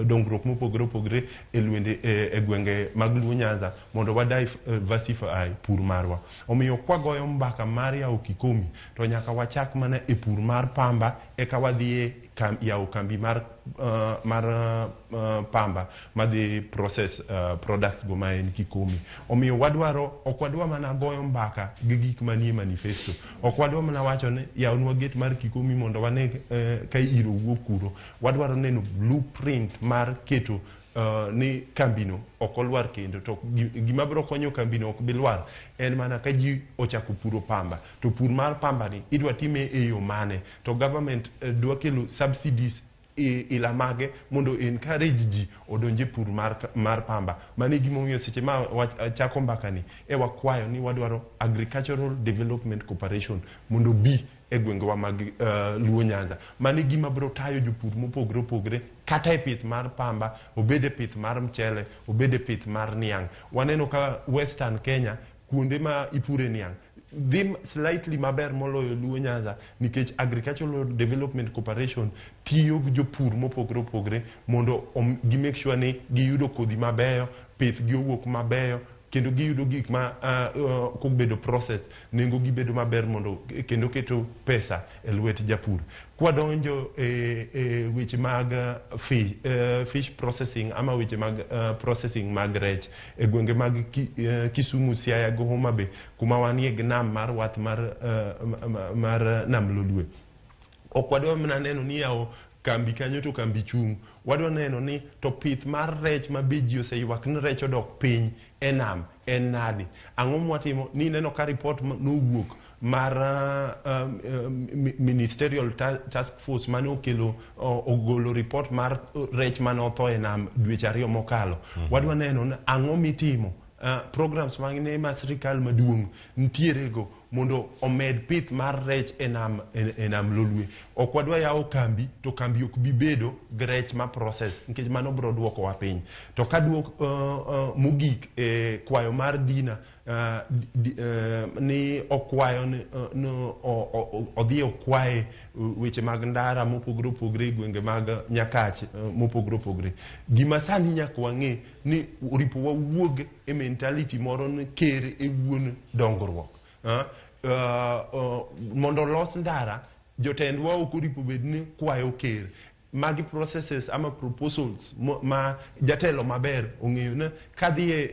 dongruok mopogore opogore e lwende e gwenge mag Luo Nyanza mondo diversify pur marwa. Omiyo kwagoyo mbaka mar yawo Kikomi to nyaka wachak mana e pur mar pamba eka wadhie yawo kambi mar pamba madhi process products go ma en Kikomi. Omiyo ok wadwa mana goyo mbaka gi gik manie manifesto. Ok wadwa mana wacho ni yawnwa gate mar Kikomi mondo wane ka iro wuok kuro. Wadwaro neno blueprint mar keto ni kambino ok olwar kendo to gima biro konyo kambino ok bilwar en mana ka ji ochako puro pamba. To pur mar pamba ni idwa time e yo mane to government dwa kelo subsidies ila mage mondo encourage ji odonje pur mar pamba. Mane gima omiyo seche ma chako mbaka ni wakwayo ni wadwaro Agricultural Development Corporation mondo bi e gwengewa mag Luo Nyanza. Mane gima biro tayo jopur mopogore opogore kata e pith mar pamba, obede pith mar mchele, obede pith mar niang'. Waneno ka Western Kenya kuonde ma ipure niang' dhi slightly maber moloyo Luo Nyanza nikech Agricultural Development Corporation tiyo gi jopur mopogore opogore mondo gi make sure ni giyudo kodhi mabeyo, pith gi owuok mabeyo kendo giyudo gik ma kobedo process nengo gibedo maber mondo kendo keto pesa e lwet japur. Kwadonjo weche mag fish processing ama weche mag processing mag rech e gwenge mag Kisumu, Siaya go Homa Bay kuma wanie gi nam mar wath mar nam Lolwe. Ok wadwa mana neno ni yawo kambi kanyo to kambi chung. Wadwa neno ni to pith mar rech ma beji oseywak ni rech odok piny enam en nadi. Ang'o mwatimo ni neno ka report nowuok mar ministerial task force mane okelo ogolo report mar rech mane otho e nam dweche 2 mokalo. Wadwa neno ang'o mitimo programs mang'ine ma sirikal maduong' nitierego mondo omed pith mar rech e nam Lolwe. Ok wadwa yawo kambi to kambi ok bi bedo gi rech ma process nikech mano biro duoko wa piny. To ka duok mogik kwayo mar Dina ni okwayo odhi okwaye weche mag ndara mopogore opogore gwenge mag Nyakach mopogore opogore. Gima sani nyaka wang'e ni ripo wawuog e mentality moro ni ker e wuon dongruok. Mondo los ndara jotendwa ok oripo bed ni kwayo ker. Magi processes ama proposals ma jatelo maber ong'eyo na kadhi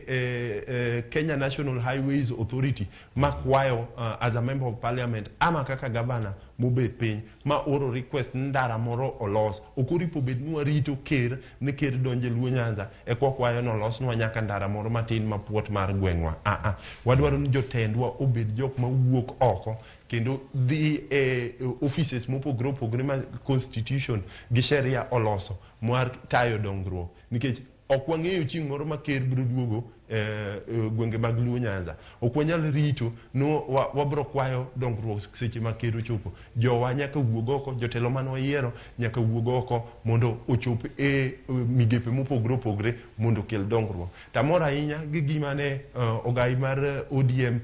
Kenya National Highways Authority ma kwayo as a member of parliament ama kaka governor mobet piny ma oro request ndara moro olos. Ok oripo bed ni warito ker ni ker donje Luo Nyanza e kwa kwayo no losnwa nyaka ndara moro matin mapuot mar gweng'wa. Wadwaro ni jotendwa obed jok ma wuok oko kendo dhi offices mopogore opogore ma constitution gi sheria oloso mar tayo dongruok. Nikech ok wang'eyo chieng' moro ma ker biro duogo gwenge mag Luo Nyanza. Ok wanyal rito no wabro kwayo dongruok seche ma ker ochopo. Jowa nyaka wuog oko, jotelo mane wayiero nyaka wuog oko mondo ochop migepe mopogore opogore mondo kel dongruok. Tamoro ahinya gi gima ne ogai mar ODM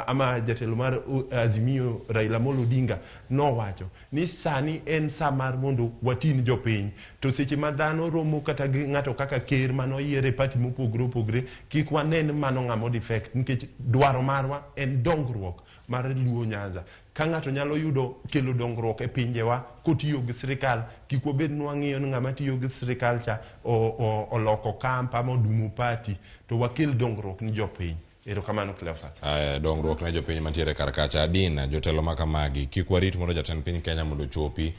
ama jatelo mar Azimio Raila Amolo Odinga nowacho ni sani en sa mar mondo watin jopiny. To seche ma dhano romo kata gi ng'ato kaka ker mano yiere party mopogore opogore kik wanen mano ng'amo defect nikech dwaro marwa en dongruok mar Luo Nyanza. Ka ng'ato nyalo yudo kelo dongruok e pinjewa kotiyo gi sirikal, kik wabed ni wang'iyo ni ng'ama tiyo gi sirikal cha oloko kampa modumo party, to wakel dongruok ni jopiny. Erokamano Cleophas. Dongruok ne jopiny mantiere kar kacha. Dina, jotelo makamagi kik warit mondo jatend piny Kenya mondo chopi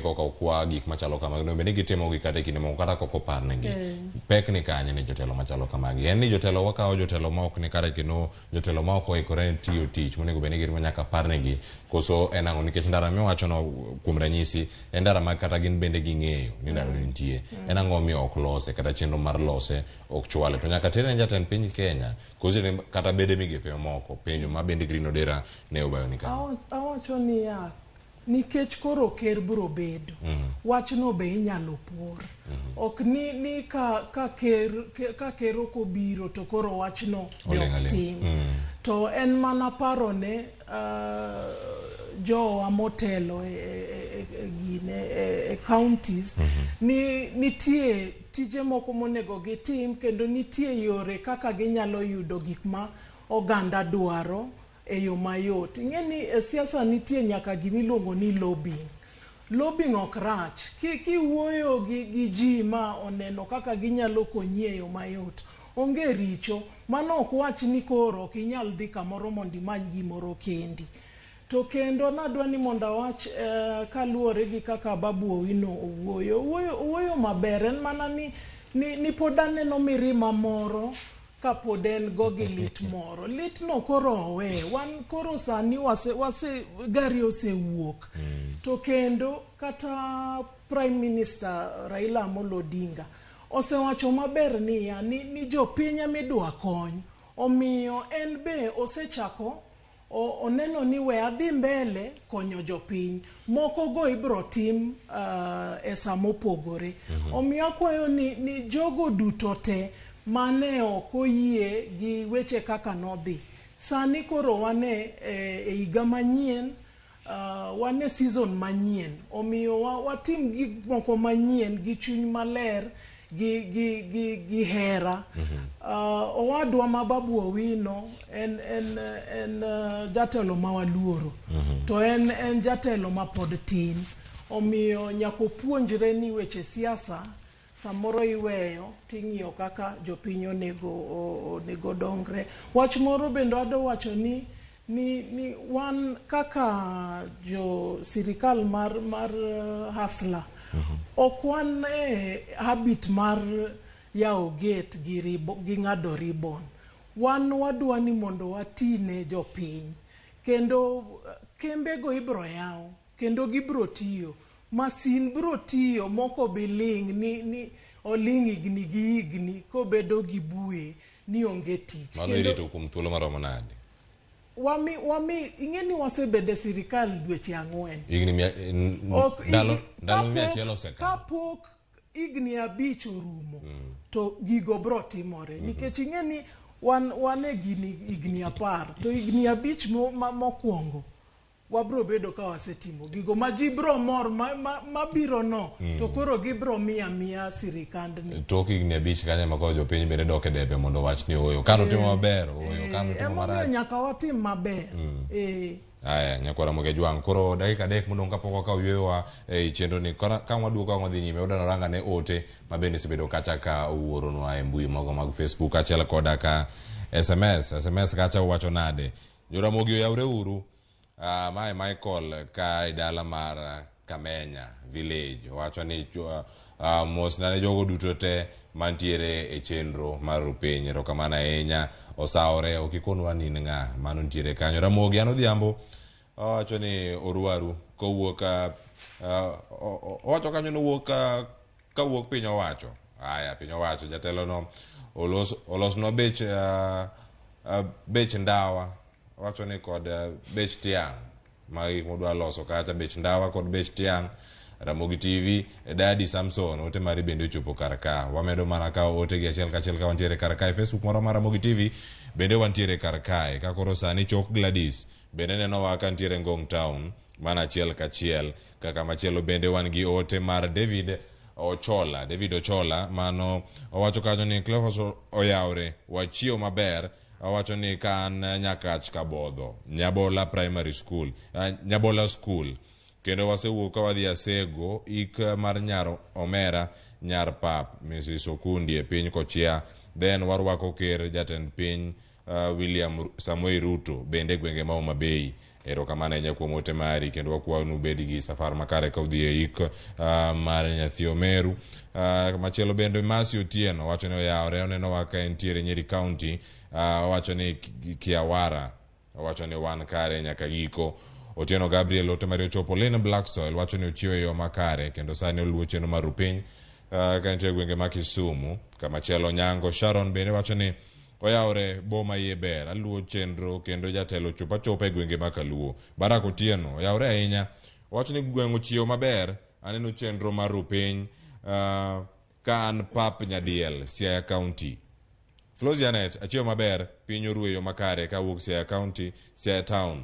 koka okwa gik machalo kamagi. Bende gitimo gi kata kinde moko kata koko parnegi. Pek ni kanye ni jotelo machalo kamagi. En ni jotelo wakawo jotelo ma ok ni kare kendo jotelo ma ok oikore tiyo tich monego bende gitimo nyaka parnegi. Koso en ang'o nikech ndara miwacho no kuom ranyisi en ndara ma kata gin bende ging'eyo ni ndara nitie. En ang'o miyo ok lose kata chenro mar lose ok chwale. To nyaka tere jatend piny Kenya koso kata bede migepe moko penjo ma bende Green Odera ne obayo ni kama. Awacho ni ya nikech koro ker biro bedo. Wachno be inyalo por. Ok ni ka ker okobiro to koro wachno ok tim. To en mana paro ne jowa motelo e counties ni nitie tije moko monego gitim kendo nitie yore kaka ginyalo yudo gik ma oganda dwaro e yo mayot. Ing'eni siasa nitie nyaka gimiluongo ni lobbying. Lobbying ok rach. Kiwuoyo gi ji ma oneno kaka ginyalo konyi e yo mayot, onge richo. Mano ok wach ni koro ok inyal dhi kamoro mondo imany gimoro kendi. To kendo nadwa ni mondo awach kaluwore gi kaka Babu Owino owuoyo maber. En mana ni pod aneno mirima moro ka pod en go gi lit moro. Lit no koro owe. Wan koro sani gari osewuok. To kendo kata Prime Minister Raila Amolo Odinga osewacho maber ni jopiny midwa kony. Omiyo en be osechako oneno ni we adhi mbele konyo jopiny. Moko go ibro tim e samopogore. Omiyo akwayo ni jogo duto te mane ok oyie gi weche kaka nodhi. Sani koro wane e higa manyien, wane season manyien. Omiyo watim gik moko manyien gi chuny maler gi hera. Owadwa ma Babu Owino en jatelo ma waluoro. To en jatelo ma pod tin. Omiyo nyako puonjre ni weche siasa samoro iweyo ting'iyo kaka jopiny onego dongre. Wach moro bendo ado wacho ni wan kaka jo sirikal mar hasla Ok wan habit mar yawo gate gi ng'ado ribbon. Wan wadwa ni mondo watine jopiny. Kendo kembego ibro yaw. Kendo gibro tiyo. Masin bro tiyo moko biling ni oling igni gi igni kobedo gi buye ni onge tich. Mano irito kuom thuolo maromo nade? Wami ing'eni wasebede sirikal dweche 4. Ndalo 100 osekalo. Kapok igni 5 orumo to gigo bro timore. Nikech ing'eni wan e igni 10 to igni 5 mokwongo wabro bedo ka wasetimo gigo ma ji bro mor mabiro no to koro gibro miya sirikandni. Tok igni 5 kanya mako jopiny bende dok e debe mondo wach ni oyo kano timo maber oyo kano timo marach. Nyaka watim maber. Aya nyakwara Moge jwang' koro dakika 3 modong kapok wakaw yweyowa e chenro ni ka waduogo wadhi nyime wadano ranga ne ote mabende sebedo kacha ka owuoronwa e mbui mogo mag Facebook achiel koda ka SMS kacha uwacho nade Ramogi oyawre uru. Mae Michael ka idala mar Kamenya village wacho ni mos nane jogo duto te mantiere e chenro mar rupiny erokamano ahinya osaore okikonwa nin ng'a mano ntiere kanyo. Ramogi an odhiambo wacho ni orwaru kowuok owacho kanyo nowuok kawuok piny owacho. Aya piny owacho jatelo no olosnwa bech ndawa wacho ni kod bech tiang' magi modwa loso kata bech ndawa kod bech tiang'. Ramogi TV Dadi Samson ote mari bende ochopo karaka wamedo mana ka ote gi achiel kachiel ka wantiere karaka e Facebook moro mar Ramogi TV bende wantiere karaka ka koro sani Chok Gladys bende neno wa ka ntiere Ngong Town mana achiel kachiel kaka machielo bende wan gi ote mar David Ochola mano owacho kanyo ni Cleophas oyawre wachio maber. Owacho ni kan Nyakach Kabodho Nyabola Primary School Nyabola School kendo wasewuok ka wadhi Asego ik mar nyar Omera nyar pap Mrs. Okundi e piny Kochia. Then warwako ker Jatend Piny William Samuel Ruto bende gwenge ma Homa Bay. Erokamano ahinya kuom ote mari kendo wakwanu bedi gi safar makare ka udhi e ik mar nyathi Omeru. Machielo bende Masi Otieno wacho ni oyawre oneno wa ka entiere Nyeri County. Wacho ni Kiawara wacho ni wan kare nyaka giko. Otieno Gabriel ote mari ochopo Lane Black Soil wacho ni ochiwo yo makare kendo sani oluwo chenro mar rupiny ka nitie gwenge ma Kisumu. Kamachielo Nyango Sharon bende wacho ni oyawre boma iye ber aluwo chenro kendo jatelo chopa e gwenge ma Kaluo. Barak Otieno oyawre ahinya wacho ni gweng' ochiwo maber aneno chenro mar rupiny ka an pap nyadiel Siaya County. Flosianet achiwo maber piny orueyo makare ka wuok Siaya County Siaya Town.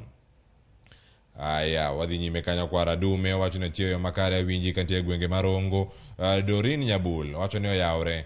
Aya wadhi nyime kanyo kwara Dume wacho ni achiwo makare winji kantie gwenge marongo. Dorin Nyabul wacho ni oyawre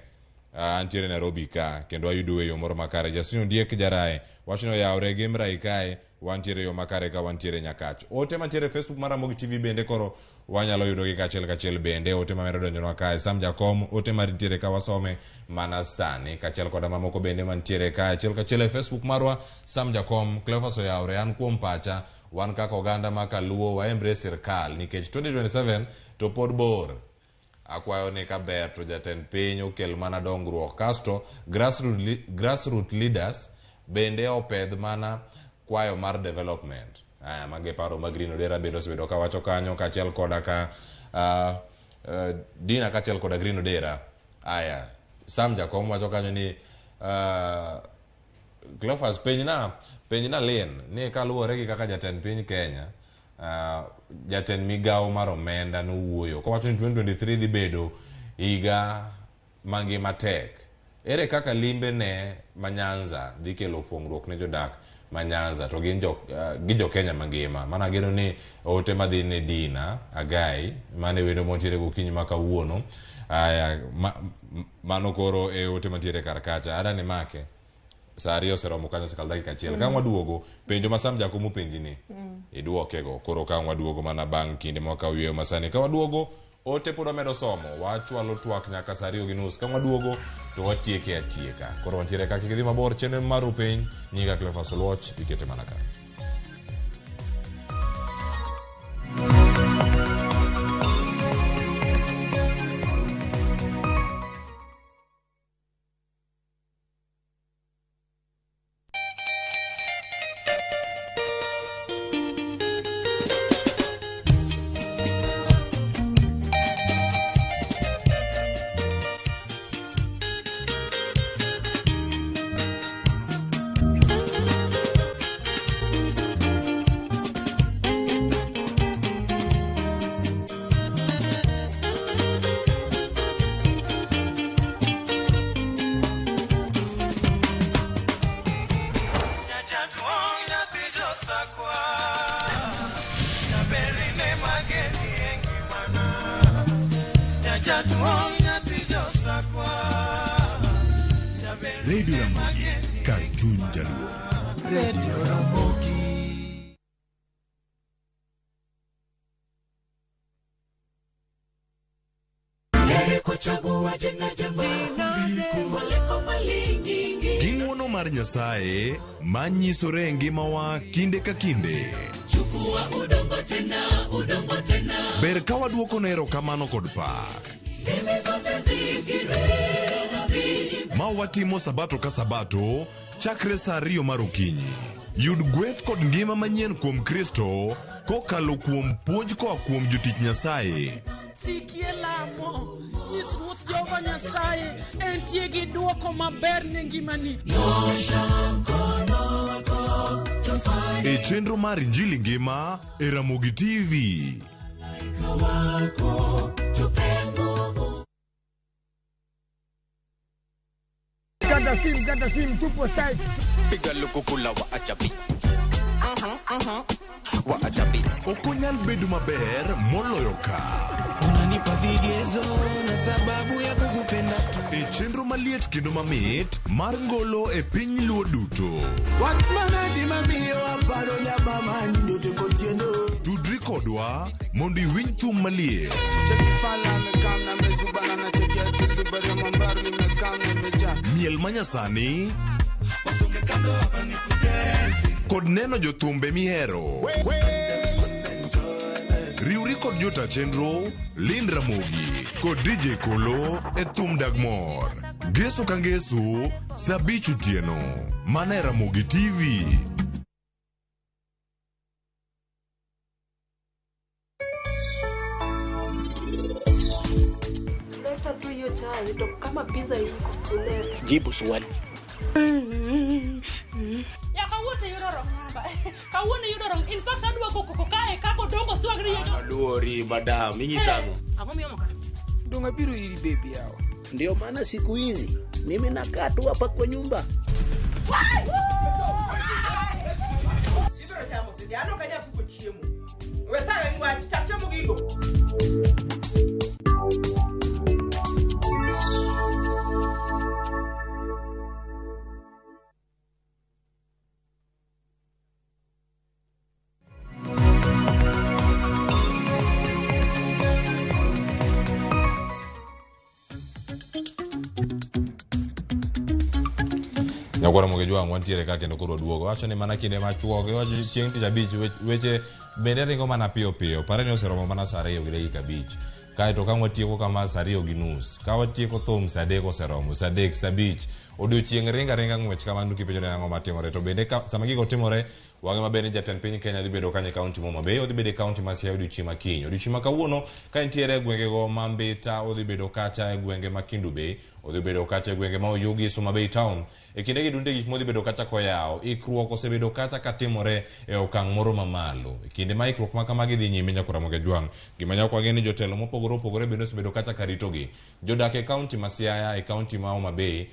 antiere Nairobi ka kendo ayudo yo moro makare. Justino Diek Jarae wacho ni oyawre Gemrai kae wantiere yo makare ka wantiere Nyakach. Ote mantiere Facebook mar Ramogi TV bende koro wanyalo yudo gi kachiel bende ote mamero donjonwa kae. Sam Jakom ote mantiere ka wasome mana sani kachiel koda mamoko bende mantiere kae kachiel e Facebook marwa Sam Jakom. Cleophas oyawre an kuom pacha wan kaka oganda ma Kaluo waembre sirkal nikech 2027 to pod bor. Akwayo ni kaber to Jatend Piny okel mana dongruok kasto grassroot leaders bende opedh mana kwayo mar development. Mage paro mag Green Odera bedo sebedo ka wacho kanyo kachiel koda ka Dinah kachiel koda Green Odera. Aya Sam Jakom wacho kanyo ni Cleophas piny na len ni kaluwore gi kaka Jatend Piny Kenya Jatend Migawo mar omenda nowuoyo kowacho ni 2023 dhi bedo higa mangima tek. Ere kaka limbe ne Manyanza dhi kelo fuong'ruok ne jodak Manyanza to gi jo Kenya mangima. Mana geno ni ote madhi ne Dinah Agai mane wendo montiere gokinyi ma kawuono. Aya mano koro e ote mantiere karkacha adani make Sari oseromo kanyo sekal dakika achiel. Ka waduogo penjo ma Sam Jakom penji ni iduokego koro ka waduogo mana bang' kinde mwaka wiyo masani ka waduogo ote pod medo somo wachwalo twak nyaka saa 2:30 ka waduogo to watieke atieka koro wantiere kaka gidhi mabor chenro mar rupiny nyinga Cleophas Oluoch ikete mana ka. Radio Ramogi, Cartoon Jaluo. Radio Ramogi. Ging'wono mar Nyasaye manyisore ngimawa kinde ka kinde. Ber ka waduoko nero kamano kod pak. Ma watimo sabato ka sabato chakre saa 2 mar okinyi. Yud gweth kod ngima manyien kuom Kristo kokalo kuom puonj koa kuom jotich Nyasaye. Sikie lamo, nyis Ruoth Jehova Nyasaye entie gi duoko maber ne ngimani. E chenro mar Injili ngima e Ramogi TV. Gada sim tupo side. Piga lukukula wa achapi. Wa achapi. Okonyal bedo maber moloyo ka. Unanipa vigezo na sababu ya kukupenda. E chenro maliet kendo mamit mar ngolo e piny luo duto. Watmana di mamiyo aparo nyaba manyo teko tiendo. Tudri kodwa mondo iwinj thum maliet. Chekifala mekana mezubana na chekia kisubari mambaru mekana meja. Miel manyasani kod neno jothumbe mihero. Riuri kod jota chenro Lind Ramogi kod DJ Kolo e thum Dagmor. Geso ka ngeso sabichu tieno. Mana Ramogi TV. Leta tu hiyo chai, ndo kama pizza iko kuleta. Jibu swali. Ya kawuono yudorong namba. Kawuono yudorong. In fact adwa koko kae kako dongo swagri yejo. Aduori madam, inyisango. Ang'o miyo moka? Donga biro iri baby yao. Ndio maana siku hizi mimi nakaa tu hapa kwa nyumba. Sibiro chamo sidi, ano kaja kuko chiemo. Wetara iwa chachamo gigo. Nyakwara mogejwa wantiere ka kendo koro duogo. Wacho ni mana kinde machuoge wacho chieng' tich abich weche bende ringo mana piyo piyo. Pare ni oseromo mana saa 2 gi dakika 5. Kae to ka watieko kama saa 2 gi nus. Ka watieko thum saa 3 oseromo, saa 3 saa 5. Odiochieng' ringa ng'wech kamano kipenjo ni ang'o matimore. To bende sama gigo timore wang'e maber ni Jatend Piny Kenya dhi bedo kanye kaunti Homa Bay, odhi bedo kaunti ma Siaya odiochieng' ma kiny. Odiochieng' ma kawuono ka nitiere gwenge go ma Mbita, odhi bedo kacha e gwenge ma Kindu Bay, odhi bedo kacha e gwenge ma Oyugi, Homa Bay town. E kinde gi dunde gik modhi bedo kacha koyawo, ikruok osebedo kacha katimore e okang' moro mamalo. E kinde ma ikruok ma kamagi dhi nyime Nyakwara Mogejwang', gima nyakwa geni jotelo mopogore opogore bende osebedo kacha karitogi. Jodak e kaunti ma Siaya, e kaunti ma Homa Bay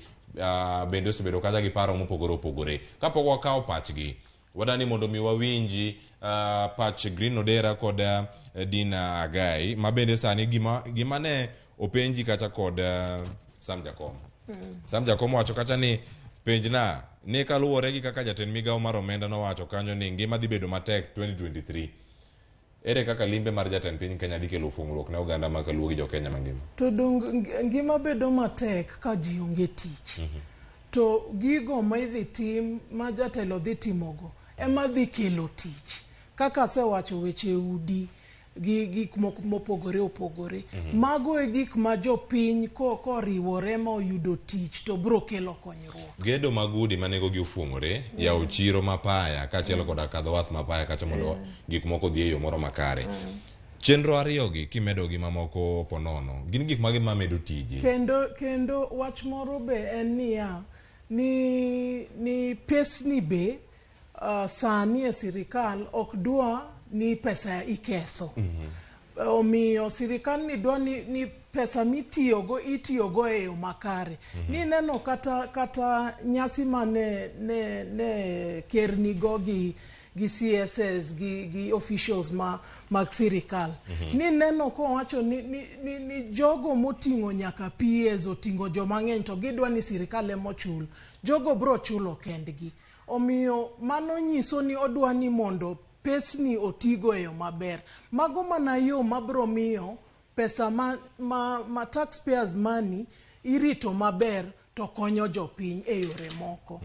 bende osebedo kacha gi paro mopogore opogore. Kapok wakawo pachgi, wadani mondo mi wawinji pach Green Odera kod Dinah Agai, ma bende sani gima ne openji kacha kod Sam Jakom. Sam Jakom wacho kacha ni penjna ni kaluwore gi kaka jatend migawo mar omenda nowacho kanyo ni ngima dhi bedo matek 2023. Ere kaka limbe mar Jatend Piny Kenya dikelo fungruok ne oganda ma Kaluo gi jo Kenya mangima? To ngima bedo matek ka ji onge tich. To gigo ma idhi tim ma jatelo dhi timogo ema dhi kelo tich. Kaka asewacho weche udi gi gik mopogore opogore. Mago e gik ma jopiny koriwore ma oyudo tich to bro kelo konyruok. Gedo mag udi ma nengogi ofuong'ore, yawo chiro mapaya kaachiel koda kadho wath mapaya kacha mondo gik moko dhi e yo moro makare. Chenro ariyogi kimedo gi mamoko ponono, gin gik mage mamedo tiji. Kendo wach moro be en niya, ni pesni be sani e sirikal ok dwa ni pesa iketho. Omiyo sirikal ni dwa ni pesa itiyogo e yo makare. Ni neno kata nyasi ma ne kernigo gi gi CSS gi officials mag sirikal. Ni neno ko wacho ni jogo moting'o nyaka PS oting'o joma ng'eny to gidwa ni sirikal emochul. Jogo bro chulo kendgi. Omiyo mano nyiso ni odwa ni mondo pesni otigo e yo maber. Mago mana yo mabro miyo pesa ma taxpayers money irito maber to konyo jopiny e yore moko.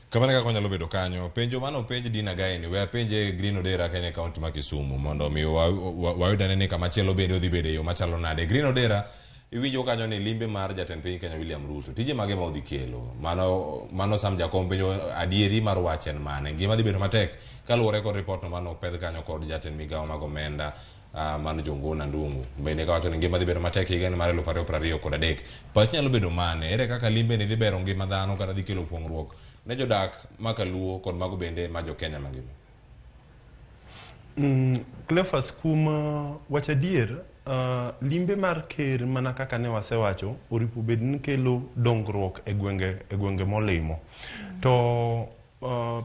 Kamane kako nyalo bedo kanyo, penjo mano penj Dinah Agai ni, we penje Green Odera Kenya County ma Kisumu, mondo mi wayudane ni kamachielo bende odhi bede yo machalo nade. Green Odera, iwinjo kanyo ni limbe mar Jatend Piny Kenya William Ruto, tije mage ma odhi kelo, mano sam jakom penjo adieri mar wach en mane, gima dhi bedo matek, kaluwore kod report no mano pedh kanyo kod jatend migawo mag omenda, mano Jongona Ndungu, bende kawacho ni ngima dhi bedo matek higa ni mar 2023. Pach nyalo bedo mane, ere kaka limbe ni dhi bero ngima dhano kata dhi kelo fuong'ruok ne jodak ma Kaluo kod mago bende ma jo Kenya mangima. Cleophas, kuma wacha dier, limbe mar ker mana kaka ne wasewacho oripo bed ni kelo dongruok e gwenge molimo. To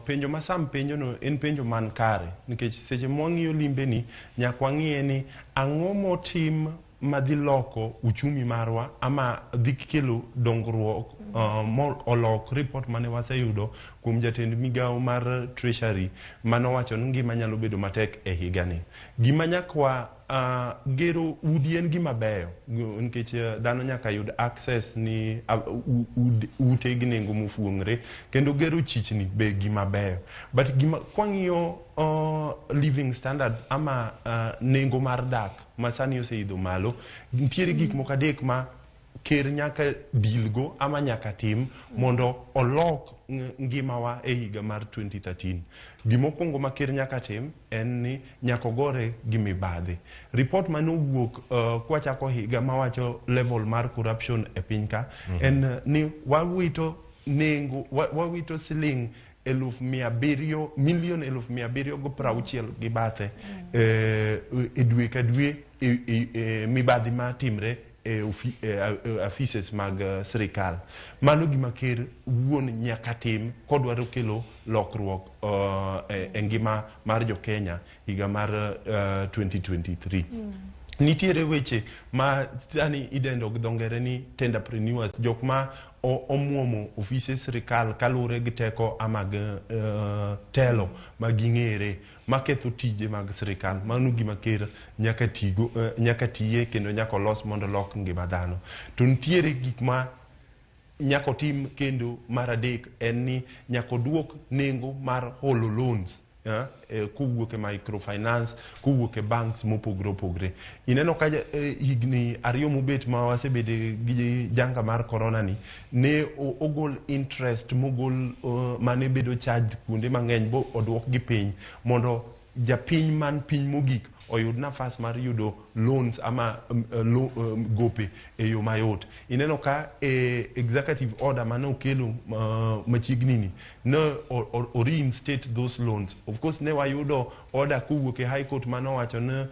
penjo masam penjo no en penjo man kare, nikech seche mwang'iyo limbe ni nyaka wang'iye ni ang'o motim madhi loko uchumi marwa ama dhi kelo dongruok olok report mane waseyudo kuom jatend migawo mar treasury mano wacho ni ngima nyalo bedo matek e higa ni. Gima nyakwa gero udi en gima beyo, nikech dhano nyaka yud access ni ute gi nengo mofuong're, kendo gero chichni be gima beyo. But gima kwang'iyo living standard ama nengo mar dak masani oseidho malo, nitiere gik moko adek ma ker nyaka dilgo ama nyaka tim mondo olok ngimawa e higa mar 2013. Gimokwongo ma ker nyaka tim en ni nyaka gore gi mibadhi. Report manowuok kwachako higa mawacho level mar corruption e piny ka en ni wawito siling 700 milion 760 gi bathe e dwe ka dwe mibadhi ma timre offices mag sirikal. Mano gima ker wuon nyaka tim kodwaro kelo lokruok e ngima mar jo Kenya higa mar 2023. Nitiere weche ma tani idendo gi dongere ni tenderpreneurs, jok ma omuomo offices sirikal kalure gi teko ama telo maging'ere maketho tije mag sirikal. Mano gima ker nyaka tiye kendo nyaka los mondo lok ngima dhano. To nitiere gik ma nyaka tim kendo mar adek en ni nyaka duok nengo mar holo loans kowuok e microfinance, kowuok e banks mopogre opogre. Ineno ka higni ariyo mobet ma wasebede gi janga mar corona ni, ne ogol interest mogol mane bedo charged kuonde mang'eny bo oduok gi piny mondo japiny man piny mogik oyud nafas mar yudo loans ama gope e yo mayot. Ineno ka executive order mane okelo machiegni ni ne reinstate those loans. Of course ne wayudo order kowuok e high court mane owacho ne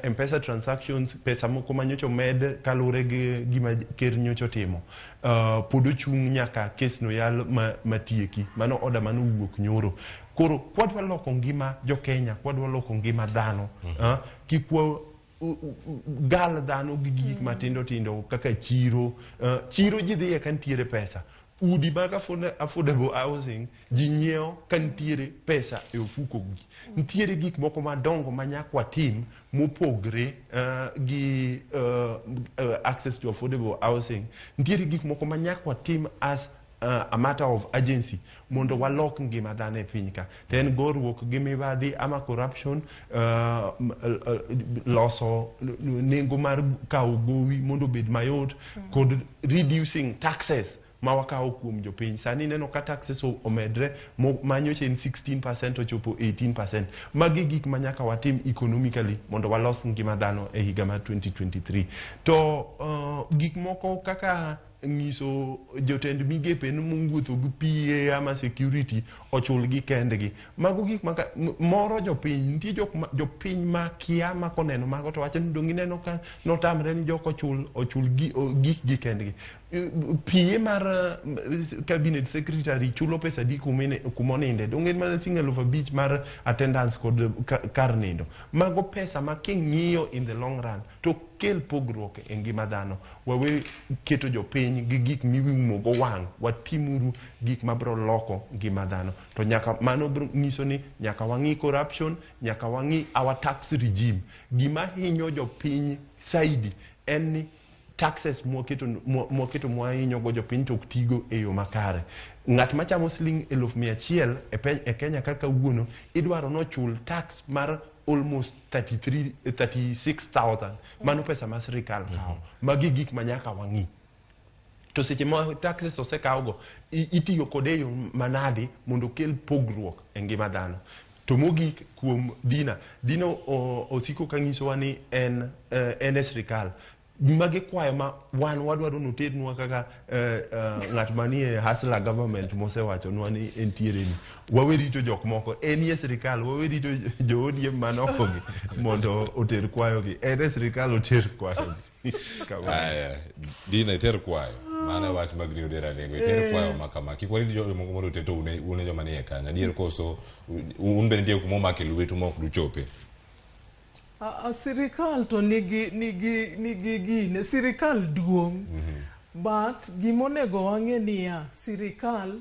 M-Pesa transactions, pesa moko manyocho med kalure gi gima ker nyocho timo, pod ochung' nyaka kes no yal matieki. Mano order mane owuok nyoro. Koro kwadwa loko ngima jo Kenya, kwadwa loko ngima dhano, kikwa gal dhano gi gik matindo tindo kaka chiro ji dhiye ka nitiere pesa. Udi mag affordable housing ji nyiewo ka nitiere pesa e ofuko gi. Nitiere gik moko madongo ma nyakwa tim mopogre gi access to affordable housing. Nitiere gik moko ma nyakwa tim as a matter of urgency mondo walok ngima dhano e piny ka. Ten goruok gi mibadhi ama corruption, loso nengo mar kawo gowi mondo bed mayot, kod reducing taxes ma wakawo kuom jopiny. Sani neno ka taxes omedre manyoche en 16% ochopo 18%. Magi gik ma nyaka watim economically mondo walos ngima dhano e higa mar 2023. To gik moko kaka ngiso jotend migepe mowuotho gi PA ama security ochul gi kendgi. Mago gik moro jopiny, nitie jopiny ma kia ma koneno mago to wacho ni dongi neno ka notamre ni jok ochul gik gi kendgi. PA mar cabinet secretary chulo pesa di kumoninde dongen mana $5,000 mar attendance kod kar nindo. Mago pesa ma king'iyo in the long run to kel pogruok e ngima dhano. Wawe keto jopiny gi gik miwumo go wang', watimuru gik mabro loko ngima dhano. To nyaka mano nyiso ni nyaka wang'i corruption, nyaka wang'i our tax regime. Gima hinyo jopiny saidi en ni taxes mwaketo mwahinyo go jopiny tok tigo e yo makare. Ng'at machamo siling 100,000 e Kenya kaka wuono idwaro no chul tax mar almost 36,000. Mano pesa ma sirikal kao. Magi gik manyaka wang'i. To seche ma taxes osekawgo itiyo kode yo manade mondo kel pogruok e ngima dhano. To mogik kuom Dinah osiko kanyisowa ni en sirikal. Magi kwayo ma wan wadwaro notednwa kaka ng'at manie hustler government mosewacho nwa ni entiere ni. Wawe rito jok moko. Enie sirikal, wawe rito jo ODM manokogi mondo oter kwayogi. Ene sirikal oter kwayogi. Dinah iter kwayo. Mane wach mag Green Odera nego iter kwayo makama. Kikwari jo moko mondo teto une jo manie kanya. Dier koso un bende tie kumo make luetu mok duchope. Sirikal to nigi gine, sirikal duong', but gimonego wang'e niya, sirikal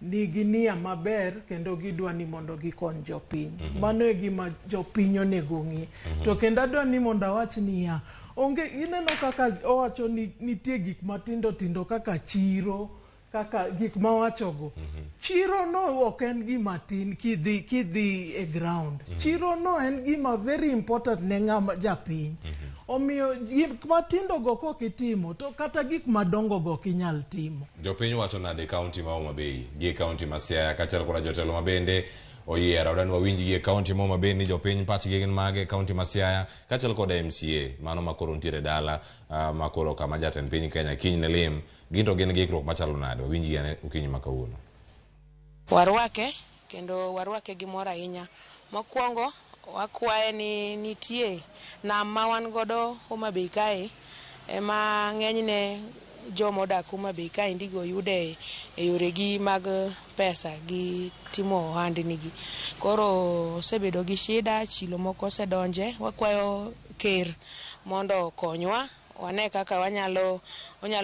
nigi nia maber kendo gidwa ni mondo gikony jopiny. Mano e gima jopiny onego ng'i. To kendo adwa ni mondo awach niya, onge ineno kaka owacho ni nitie gik matindo tindo kaka chiro, kaka gik mawachogo. Chiro no ok en gima tin kidhi e ground. Chiro no en gima very important ne ng'ama japiny. Omiyo gik matindo go kokitimo to kata gik madongo go kinyal timo. Jopiny wacho nade county ma Homa Bay, gi county ma Siaya kachel koda jotelo mabende oyiero dan wawinji gi county ma Homa Bay ni jopiny pachgi gin mage county ma Siaya kachel koda MCA mano makoro ntiere dala makoro kama Jatend Piny Kenya kiny ne lim ginto gin gikruok machalo nade wawinji ane okinyi makawuono. Warwake kendo warwake gi mor ahinya. Mokwongo wakwaye ni nitie nam ma wan godo Homa Bay kae ema ng'enyne jomodak Homa Bay kae ndigo yude e yoregi mag pesa gi timo ohandnigi. Koro osebedo gi shida, chilo moko osedonje. Wakwayo ker mondo konywa wane kaka onyalo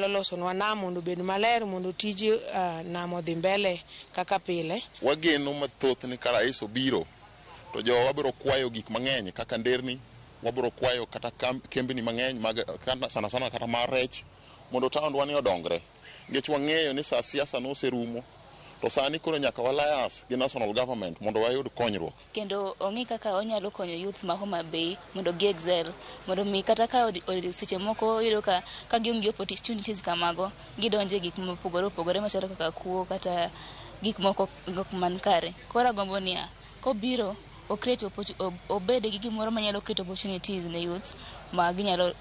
losonwa nam mondo bed maler mondo tiji nam odhi mbele kaka pile. Wageno mathoth ni ka rais obiro to jo wabiro kwayo gik mang'eny kaka nderni, wabiro kwayo kata kembni mang'eny mag sana kata mar rech mondo taondwa ni odongre. Nikech wang'eyo ni sa siasa no oserumo to sani koro nyaka walayas gi national government mondo wayud konyruok. Kendo ong'i kaka onyalo konyo youth ma Homa Bay mondo gi excel mondo mi kata ka seche moko yudo ka gionge opportunities kamago gidonje gik mopogore machalo kaka kuo kata gik moko man kare. Koro agombo niya kobiro obede gi gimoro manyalo create opportunities ne youth ma ginyalo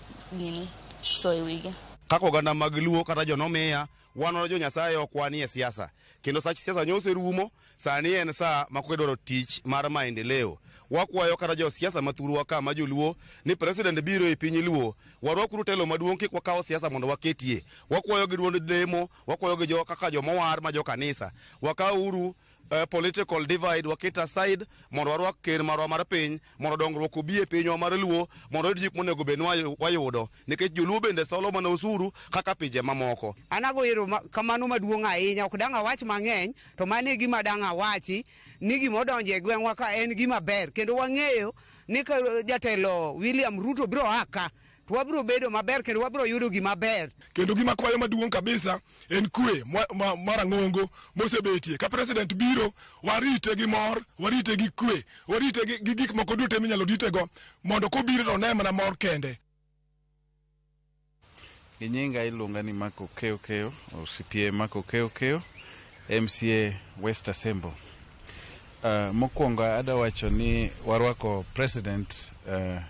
so e wigi. Kaka oganda mag Luo kata jonomiya wan jo Nyasaye ok wanie siasa kendo sach siasa nyose rumo sani en saa makwedoro tich mar maendeleo. Wakwayo kata jo siasa mathurwa kama joluo ni president biro e piny Luo warwakuru telo maduong' kik wakaw siasa mondo waketie. Wakwayo gi duond demo, wakwayo gi jo kaka jomowar ma jo kanisa wakawuru political divide waketa aside mondo warwak ker marwa mar piny mondo dongruok obi e pinywa mar Luo mondo jik monego bed wayudo nikech joluo bende solo mana osuru kaka pinje mamoko. Anago ero kamano maduong' ahinya ok dang' awach mang'eny to mane gima dang' awachi ni gima odonje e gweng'wa ka en gima ber kendo wang'eyo ni ka Jatelo William Ruto biro aka to wabiro bedo maber kendo wabiro yudo gima ber. Kendo gima kwayo maduong' kabisa en kwe marang'ongo mosebetie. Ka president biro warite gi mor, warite gi kwe, warite gi gik moko duto minyalo ditego mondo kobiro to ne mana mor kende. Ginyinga iluonga ni Mako Keo CPA Mako Keo MCA West Assembly. Mokwongo adawacho ni warwako President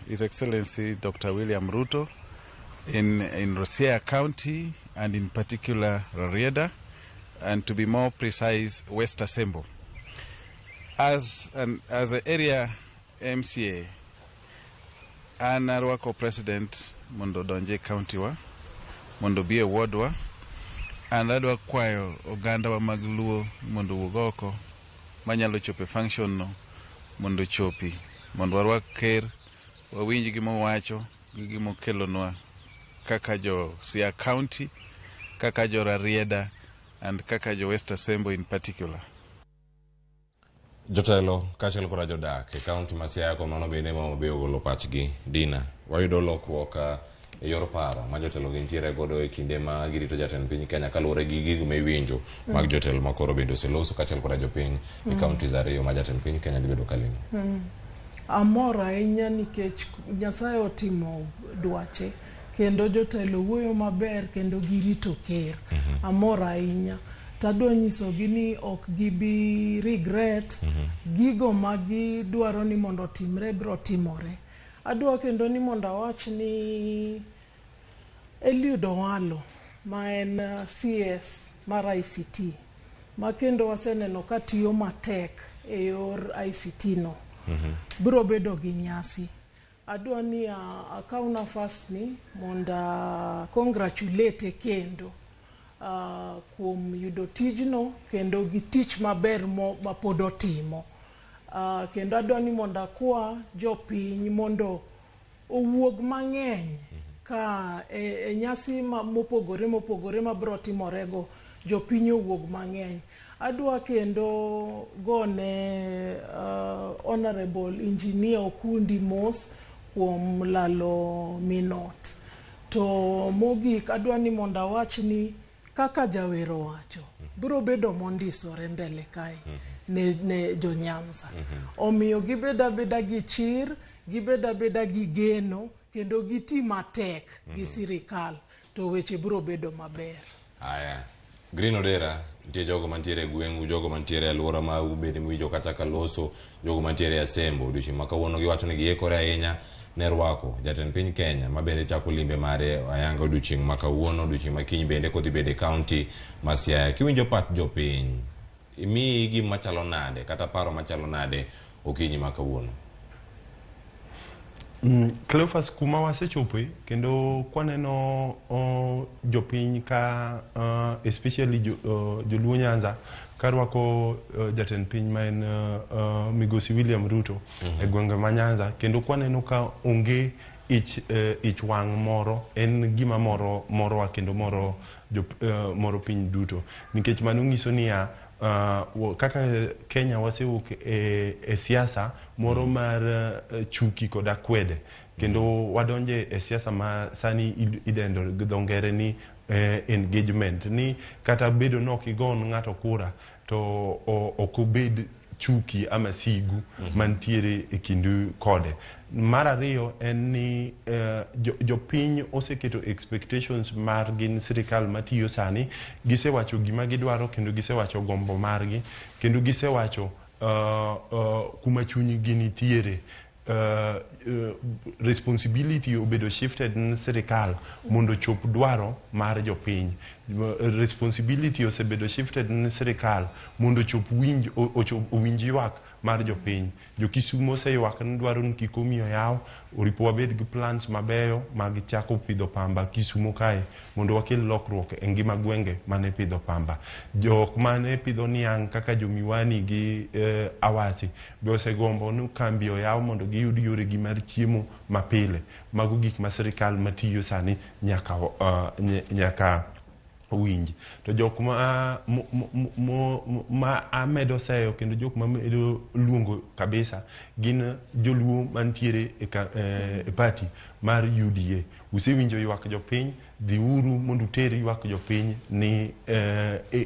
His Excellency Dr. William Ruto in Siaya County and in particular Rarieda and to be more precise West Assembly. As an area MCA an arwako President mondo donje county wa mondo bie ward wa and adwa kwayo oganda wa mag Luo mondo wuog oko manyalo chope function no mondo chopi mondo warwak ker wawinj gima owacho gi gima okelonwa kaka jo Siaya County, kaka jo Rarieda and kaka jo West Assembly in particular. Jotelo kaachiel kod jodak e kaunti ma Siaya ko mano bende ma obe ogolo pachgi. Dina, wayudo lokruok e yor paro ma jotelo gintiere godo e kinde ma girito jatend piny Kenya kaluwore gi gigo ma iwinjo mag jotelo ma koro bende oseloso kaachiel kod jopiny e kaunti ariyo ma jatend piny Kenya dhi bedo kalimo. Amor ahinya nikech Nyasaye otimo dwache kendo jotelo wuoyo maber kendo girito ker. Amor ahinya. Tadwa nyisogi ni ok gibi regret gigo ma gidwaro ni mondo timre biro timore. Adwa kendo ni mondo awach ni Eliud Owalo ma en CS mar ICT ma kendo waseneno ka tiyo matek e yor ICT no biro bedo gi nyasi. Adwa ni akaw nafas ni mondo congratulate kendo kuom yudo tijno kendo gi tich maber ma pod otimo. Kendo adwa ni mondo akwa jopiny mondo owuog mang'eny ka e nyasi mopogore ma biro timorego jopiny owuog mang'eny. Adwa kendo gone Honorable Engineer Okundi mos kuom lalo minot. To mogik adwa ni mondo awach ni kaka jawero wacho biro bedo mondisore mbele kae ne jo Nyanza. Omiyo gibeda beda gi chir, gibeda beda gi geno kendo giti matek gi sirikal to weche biro bedo maber. Aya. Green Odera, nitie jogo mantiere e gweng'u, jogo mantiere e alwora ma ubede mwijo kata kaloso, jogo mantiere e Asembo, odiochieng' ma kawuono giwacho ni giikore ahinya ne rwako jatend piny Kenya ma bende chako limbe mare ayanga odiochieng' ma kawuono, odiochieng' ma kiny bende kodhi bede kaunti ma Siaya. Kiwinjo pach jopiny, imiyi gima machalo nade kata paro machalo nade okinyi ma kawuono? Cleophas, kuma wasechope kendo kwaneno jopiny ka especially joluo Nyanza karwako jatend piny ma en Migosi William Ruto e gwenge ma Nyanza kendo kwaneno ka onge ich wang' moro en gima morowa kendo moro piny duto nikech mano nyiso niya kaka Kenya wasewuok e siasa moro mar chuki kod akwede kendo wadonje e siasa ma sani idendo gi dho ngere ni engagement ni kata bedo nok igon ng'ato kura to ok obed chuki ama sigu mantiere e kindu kode. Mar ariyo en ni jopiny oseketo expectations mar gin sirikal matiyo sani, gisewacho gima gidwaro kendo gisewacho gombo margi kendo gisewacho kuma chunygi nitiere. Responsibility obedo shifted in sirikal mondo chop dwaro mar jopiny. Responsibility osebedo shifted in sirikal mondo chop winj ywak mar jopiny. Jo Kisumu oseywak ni dwaro ni kik omiyo yaw, oripo wabed gi plans mabeyo mag chako pidho pamba Kisumu kae mondo wakel lokruok e ngima gwenge mane pidho pamba. Jok mane pidho niang' kaka jo Miwani gi Awasi be osegombo ni kambi oyaw mondo giyud yore gi mar chiemo mapile. Mago gik ma sirikal matiyo sani nyaka winj. To jok ma amedo seyo kendo jok ma medo luongo kabisa gin joluo mantiere e party mar UDA. Usewinjo ywak jopiny, dhiuru mondo uter ywak jopiny ni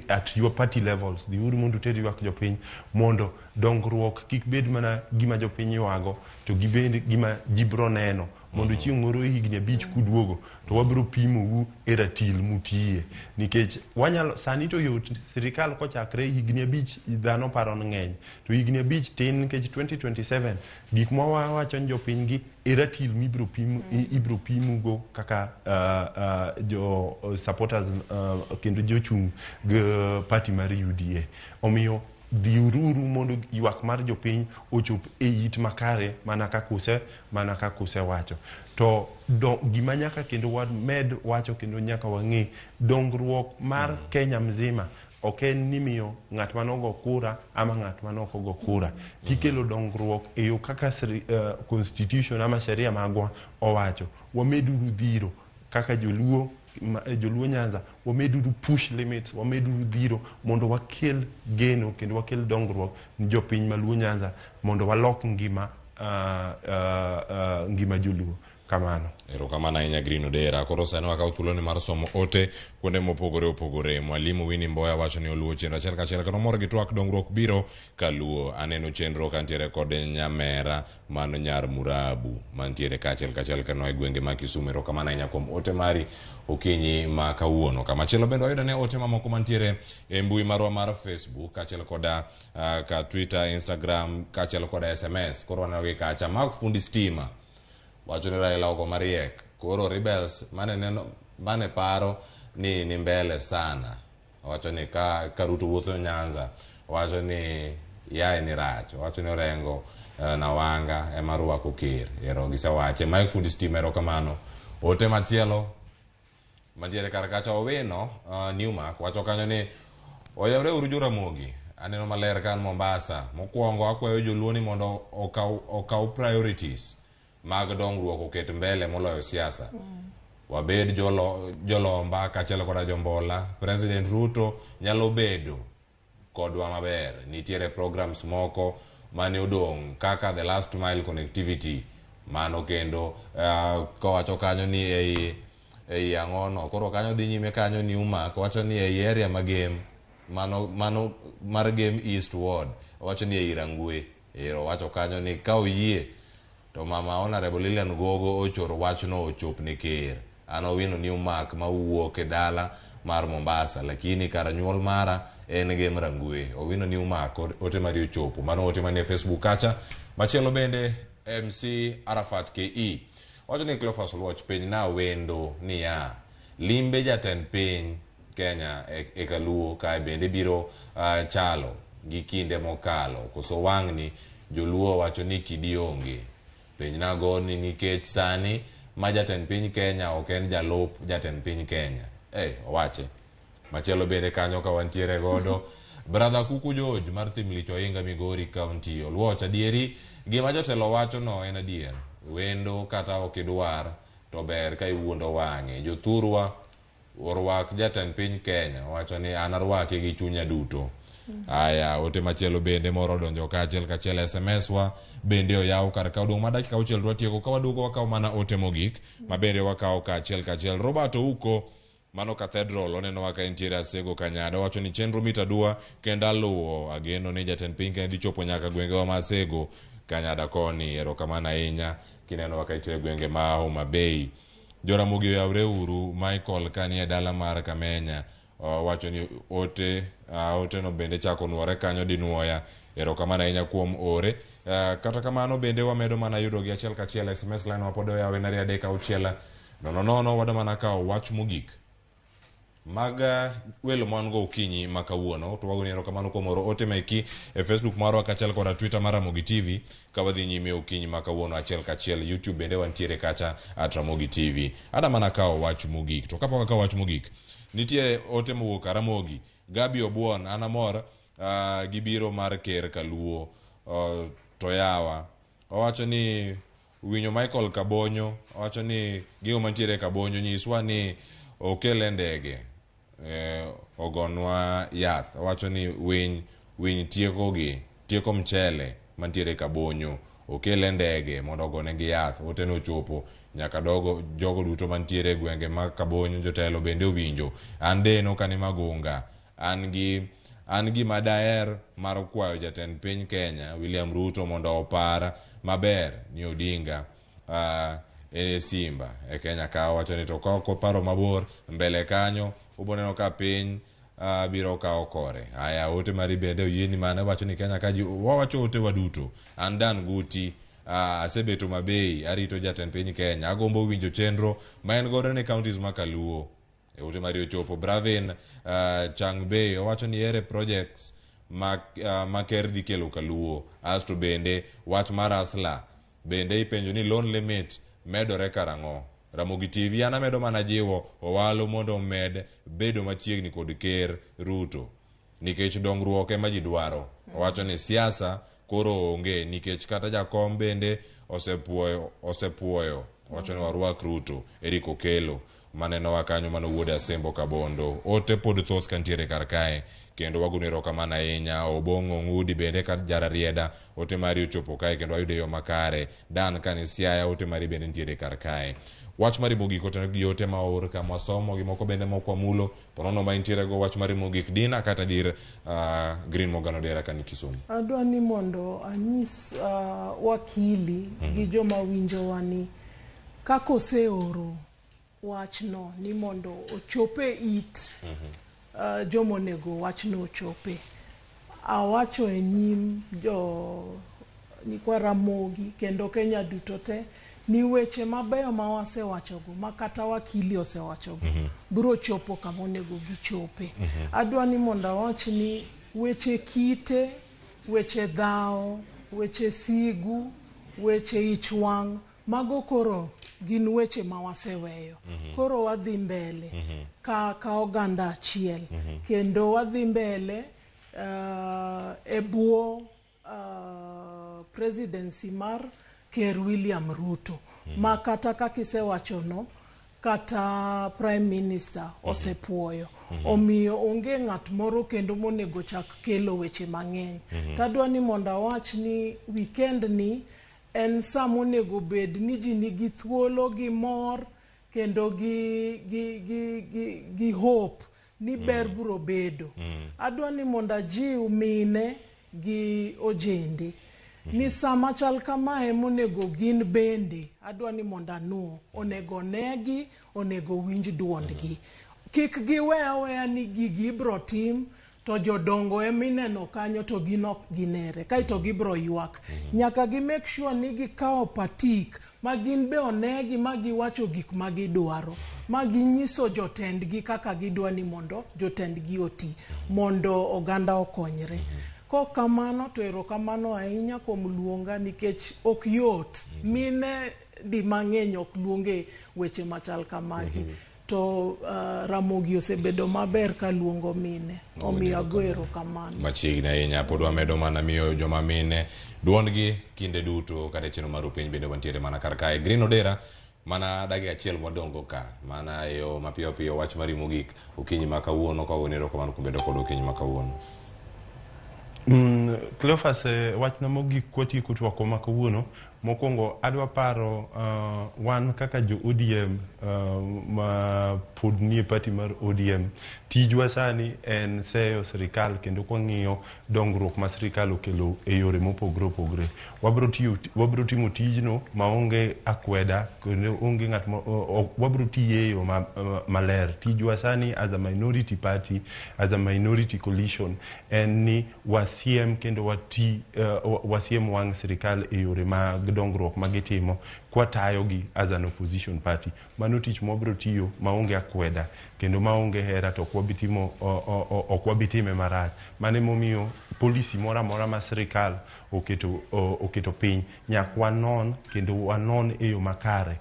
at your party levels. Dhiuru mondo uter ywak jopiny mondo dongruok kik bed mana gima jopiny ywago to gibed gima jibro neno mondo chieng' moro higni 5 kuduogo to wabiro pimou e ratil mutiye nikech wanyalo sani to yot sirikal kochakre higni 5 dhano paro ng'eny to higni 5 tin nikech 2027 gik ma wawacho ni jopiny gi e ratil ibro pimugo kaka jo supporters kendo jochung' party mar UDA. Omiyo dhiururu mondo ywak mar jopiny ochop e it makare mana kaka usewacho. To gima nyaka kendo wamed wacho kendo nyaka wang'e dongruok mar Kenya mzima ok en ni miyo ng'at manogo kura ama ng'at manok ogo kura. Kikelo dongruok e yo kaka constitution ama sheria magwa owacho. Wameduru dhiro kaka joluo Nyanza, wameduru push limits, wameduru dhiro mondo wakel geno kendo wakel dongruok ni jopiny maluo Nyanza mondo walok ngima joluo. Kamano. Erokamano ahinya Green Odera. Koro sani wakawo thuoloni mar somo ote kuonde mopogore opogore. Mwalimu Winnie Mboya wacho ni oluwo chenro achiel kachiel kendo mor gi twak dongruok biro Kaluo. Aneno chenro kantiere kod nyamera mano nyar Murabu mantiere kachiel kachiel kendo e gwenge ma Kisumu. Erokamano ahinya kuom ote mari okinyi ma kawuono. Kamachielo bende wayudo ne ote mamoko mantiere e mbui marwa mar Facebook kachiel koda ka Twitter, Instagram kachiel koda SMS. Koro waneno kacha mag fundi stima wacho ni Raila ogo mariek. Koro rebels mane paro ni mbele sana. Wacho ni ka Ruto wuotho Nyanza. Wacho ni yae ni rach. Wacho ni orengo na wanga ema rwako ker. Ero gisewache. Mike fundi stima erokamano. Ote machielo mantiere kar kacha Owino Newmark wacho kanyo ni oyawre uru Ramogi. Aneno maler kan Mombasa. Mokwongo akwayo joluo ni mondo okaw priorities mag dongruok oket mbele moloyo siasa. Wabed jolomba kachiel koda jombola. President Ruto nyalo bedo kodwa maber. Nitiere programs moko mane odong' kaka the last mile connectivity mano kendo kowacho kanyo ni ei ang'ono. Koro kanyo dhi nyime kanyo ni Newmark wacho ni ei area magame mano mar game eastward wacho ni ei Rangwe. Ero wacho kanyo ni ka oyie to mama Honorable Lilian Gogo ochoro wachno ochop ne ker. An Owino Newmark ma wuok e dala mar Mombasa lakini kar nyuol mara en game Rangwe. Owino Newmark ote mari ochopo. Mano ote manie Facebook kacha. Machielo bende MC Arafat KE wacho ni Cleophas Oluoch piny na wendo niya limbe jatend piny Kenya e Kaluo kae bende biro chalo gi kinde mokalo. Koso wang'ni joluo wacho ni kidi onge. Piny nagoni nikech sani ma jatend piny Kenya ok en jalop jatend piny Kenya. Owache. Machielo bende kanyo ka wantiere godo Brother Kuku George mar Thimlicho Inga Migori County. Oluoch adieri gima jotelo wacho no en adier. Wendo kata okidwar to ber ka iwuondo wang'e. Jothurwa orwak jatend piny Kenya wacho ni an arwake gi chunya duto. Aya ote machielo bende moro donjo kachiel SMS wa bende oyaw kar ka odong' ma dakika 6 dwa tieko ka waduogo wakaw mana ote mogik ma bende wakaw kachiel. Robert Ouko mano Cathedral oneno waka entiere Asego Kanyada wacho ni chenro mita dua kendo aluwo ageno ni jatend piny Kenya dichopo nyaka gwenge wa Asego Kanyada koni. Erokamano ahinya kineno waka entiere gwenge ma Homa Bay. Joramogi oyawre uru Michael kanie dala mar Kamenya wacho ni ote no bende chako nuore kanyo dinuoya. Erokamano ahinya kuom ore. Kata kamano bende wamedo mana yudo gi achiel kachiel. SMS line wapodo yawe nari adeka uchiela nono wada mana kawo wach mogik mag welo mango okinyi makawuono. To wago ni erokamano kuom oro ote meki e Facebook marwa kachiel koda Twitter mar Ramogi TV ka wadhi nyime okinyi makawuono achiel kachiel. YouTube bende wantiere kacha @Ramogi TV. Ada mana kawo wach mogik. To kapok akawo wach mogik nitie ote mowuok Ramogi. Gabi Obuon anamor gibiro mar ker Kaluo to yawa. Owacho ni winyo Michael Kabonyo owacho ni gigo mantiere Kabonyo nyiswa ni okele ndege ogonwa yath. Owacho ni winy tieko mchele mantiere Kabonyo okele ndege mondo ogonegi yath. Ote no chopo nyaka jogo duto mantiere gwenge ma Kabonyo. Jotelo bende owinjo. Andeno kani Magunga an gi madaer mar kwayo jatend piny Kenya William Ruto mondo opar maber ni Odinga Simba e Kenya ka. Wacho ni to ka paro mabor mbele kanyo uboneno ka piny biro kawo kore. Aya ote mari bende oyieni mana wacho ni Kenya ka wawacho ote waduto. Andan Guti asebeto Mabei arito jatend piny Kenya. Agombo winjo chenro ma en godo ne counties ma Kaluo. Ote mari ochopo. Braven Changbei owacho ni ere projects maker dhi kelo Kaluo. Asto bende wach mar asla bende ipenjo ni loan limit medore karang'o. Ramogi TV ana medo mana jiwo owalo mondo med bedo machiegni kod ker Ruto nikech dongruok ema ji dwaro. Owacho ni siasa koro onge nikech kata jakom bende osepuoyo. Owacho ni warwak Ruto Eric Okelo maneno wakanyo mano wuode Asembo Kabondo. Ote pod thoth kantiere kar kae kendo wagunero kamana ahinya. Obongo ng'udi bende ka jara rieda ote mari ochopo kae kendo ayude yo makare. Dan kanisiaya ote mari bende ntiere kar kae. Wach mari mogik ote gi ote maor ka mwasomo gi moko bende mokwa mulo ponono ma intiere go wach mari mogik Dina kata dir Green Odera kani Kisumu. Adwa ni mondo anyis wakili gi joma winjo wani kako seoro wachno ni mondo ochope it jomonego wachno ochope. Awacho e nyim nikwa Ramogi kendo Kenya duto te ni weche mabeyo ma wasewachogo ma kata wakili osewachogo biro chopo kama onego gichope. Adwa ni mondo awach ni weche kite, weche dhao, weche sigu, weche ichwang' mago koro gin weche ma waseweyo. Koro wadhi mbele ka oganda achiel kendo wadhi mbele e bwo presidency mar Ker William Ruto ma kata kakisewachono kata Prime Minister osepuoyo. Omiyo onge ng'at moro kendo monego chak kelo weche mang'eny. Tadwa ni mondo awach ni weekend ni en sa monego bed ni ji nigi thuolo gi mor kendo gi hope ni ber biro bedo. Adwa ni mondo ajiw mine gi ojende ni sama chal kamae monego gin bende adwa ni mondo anuo onego negi, onego winj duondgi. Kik giwe aweya ni gigi biro tim to jodongo emineno kanyo to ginok ginere kaito gibro ywak. Nyaka gi make sure ni gikawo patik ma gin be onegi ma giwacho gik ma gidwaro ma ginyiso jotendgi kaka gidwa ni mondo jotendgi oti mondo oganda okonyre. Kamano to erokamano ahinya kuom luonga nikech ok yot. Mine di mang'eny ok luonge weche machal kamagi. To Ramogi osebedo maber ka luongo mine. Omiyo ago erokamano. Machiegni ahinya pod wamedo mana miyo joma mine duondgi kinde duto kata chenro mar piny bende wantiere mana kar kae. Green Odera mana dakika achiel mwadongo ka mana yo mapiyo piyo wach mari mogik okinyi ma kawuono ka wonero kamano kubedo kod okinyi ma kawuono. Cleophas wachna mogik kwatieko twako ma kawuono mokwongo adwa paro wan kaka jo ODM ma pod nie party mar ODM tijwa sani en seyo sirikal kendo kwang'iyo dongruok ma sirikal okelo e yore mopogore opogore. Wabro timo tijno maonge akweda kendo onge ng'at wabro tiyo e yo maler. Tijwa sani as a minority party, as a minority coalition en ni wasiem kendo wasiem wang sirikal e yore mag dongruok magitimo kwatayogi as an opposition party. Mano tich mwabro tiyo maonge akweda kendo maonge hera to ok wabitime marach. Mane momiyo policy mora mora ma sirikal oketo piny nyak wanon kendo wanon e yo makare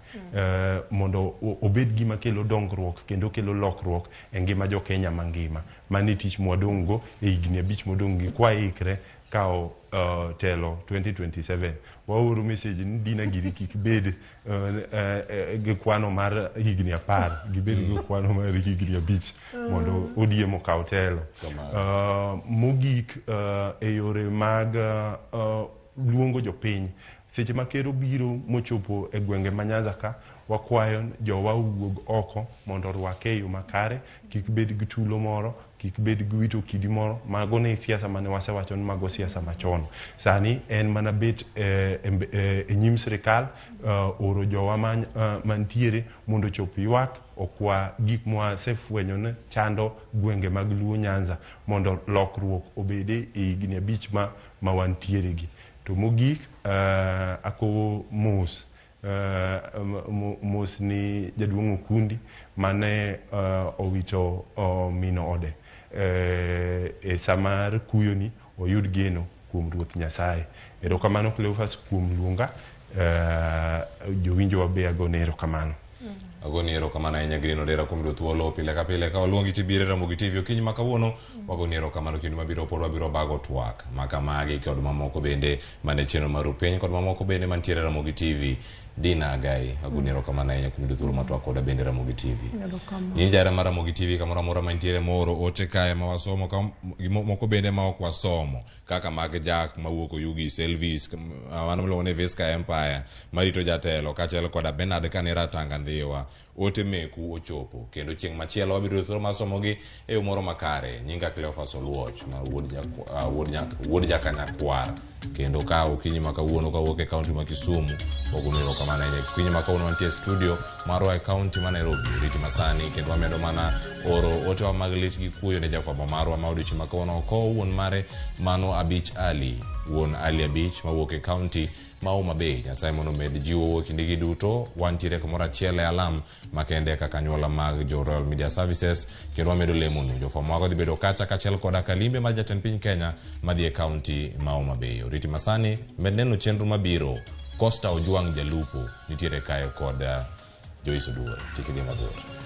mondo obed gima kelo dongruok kendo kelo lokruok e ngima jo Kenya mangima. Mane tich mwadong' go e higni 5 modong' gi kwaikre kao telo 2027. Waoro message ni Dina giri kik bed gi kwano mar higni 10 gibed gi kwano mar higni 5 mondo ODM okaw telo. Mogik e yore mag luongo jopiny seche ma ker obiro mochopo e gwenge ma Nyanza ka wakwayo jowa wuog oko mondo orwake yo makare kik bed gi tulo moro kik bed gi wito kidi moro. Mago ne siasa mane wasewacho ni mago siasa machon. Sani en mana bet e nyim sirikal oro jowa mantiere mondo chop ywak okwa gik mwasefwenyo ne chando gwenge mag Luo Nyanza mondo lokruok obede e higni 5 ma wantiere gi. To mogik ako mos ni jaduong' Okundi mane owito mino ode e samar kuyo ni oyud geno kuom Ruoth Nyasaye. Erokamano Cleophas kuom luonga, jowinjo wabe agone erokamano. Agoni erokamano ahinya Green Odera kuom yudo thuolo pile ka pile ka waluongi tibiro Ramogi TV okinyi ma kawuono. Wagoni erokamano kendo mabiro pod wabiro bago twak makamagi kod mamoko bende mane chenro mar piny kod mamoko bende mantiere Ramogi TV. Dinah Agai, agoni erokamano ahinya kuom yudo thuolo matwak koda bende Ramogi TV. In jara mar Ramogi TV kamoro amora mantiere moro ote kae ma wasomo moko bende ma ok wasomo kaka mag jak mawuok Yugi Selvis mano miluongo ni Visca Empire marito jatelo kaachiel koda Bernard Kanera Tanga Ndhiwa. Ote meku ochopo kendo chieng' machielo wabiro thuolo masomogi e yo moro makare. Nyinga Cleophas Oluoch ma wuod jakanyakwar kendo ka okinyi ma kawuono kawuok e kaunti ma Kisumu. Ogoni erokamano ahinya okinyi ma kawuono mantie studio marwa e kaunti ma Nairobi riti masani kendo wamedo mana oro otewa mag lit gi kuyo ne jafwambo marwa ma odiochieng' ma kawuono ko wuon mare mano Abich Ali, wuon Ali Abich mawuok e kaunti ma Homa Bay. Nyasaye mondo med jiwo kindegi duto wantiere kumoro achiel e alam makende kaka anyuola mag jo Royal Media Services kendo wamedo lemonu jofwambo mago dhi bedo kacha kaachiel koda Limbe mar Jatend Piny Kenya madhi e kaunti ma Homa Bay. Riti masani med neno chenro mabiro. Costa Ojwang' Jalupo nitiere kae kod Joyce Oduor. Chikidhi mabor.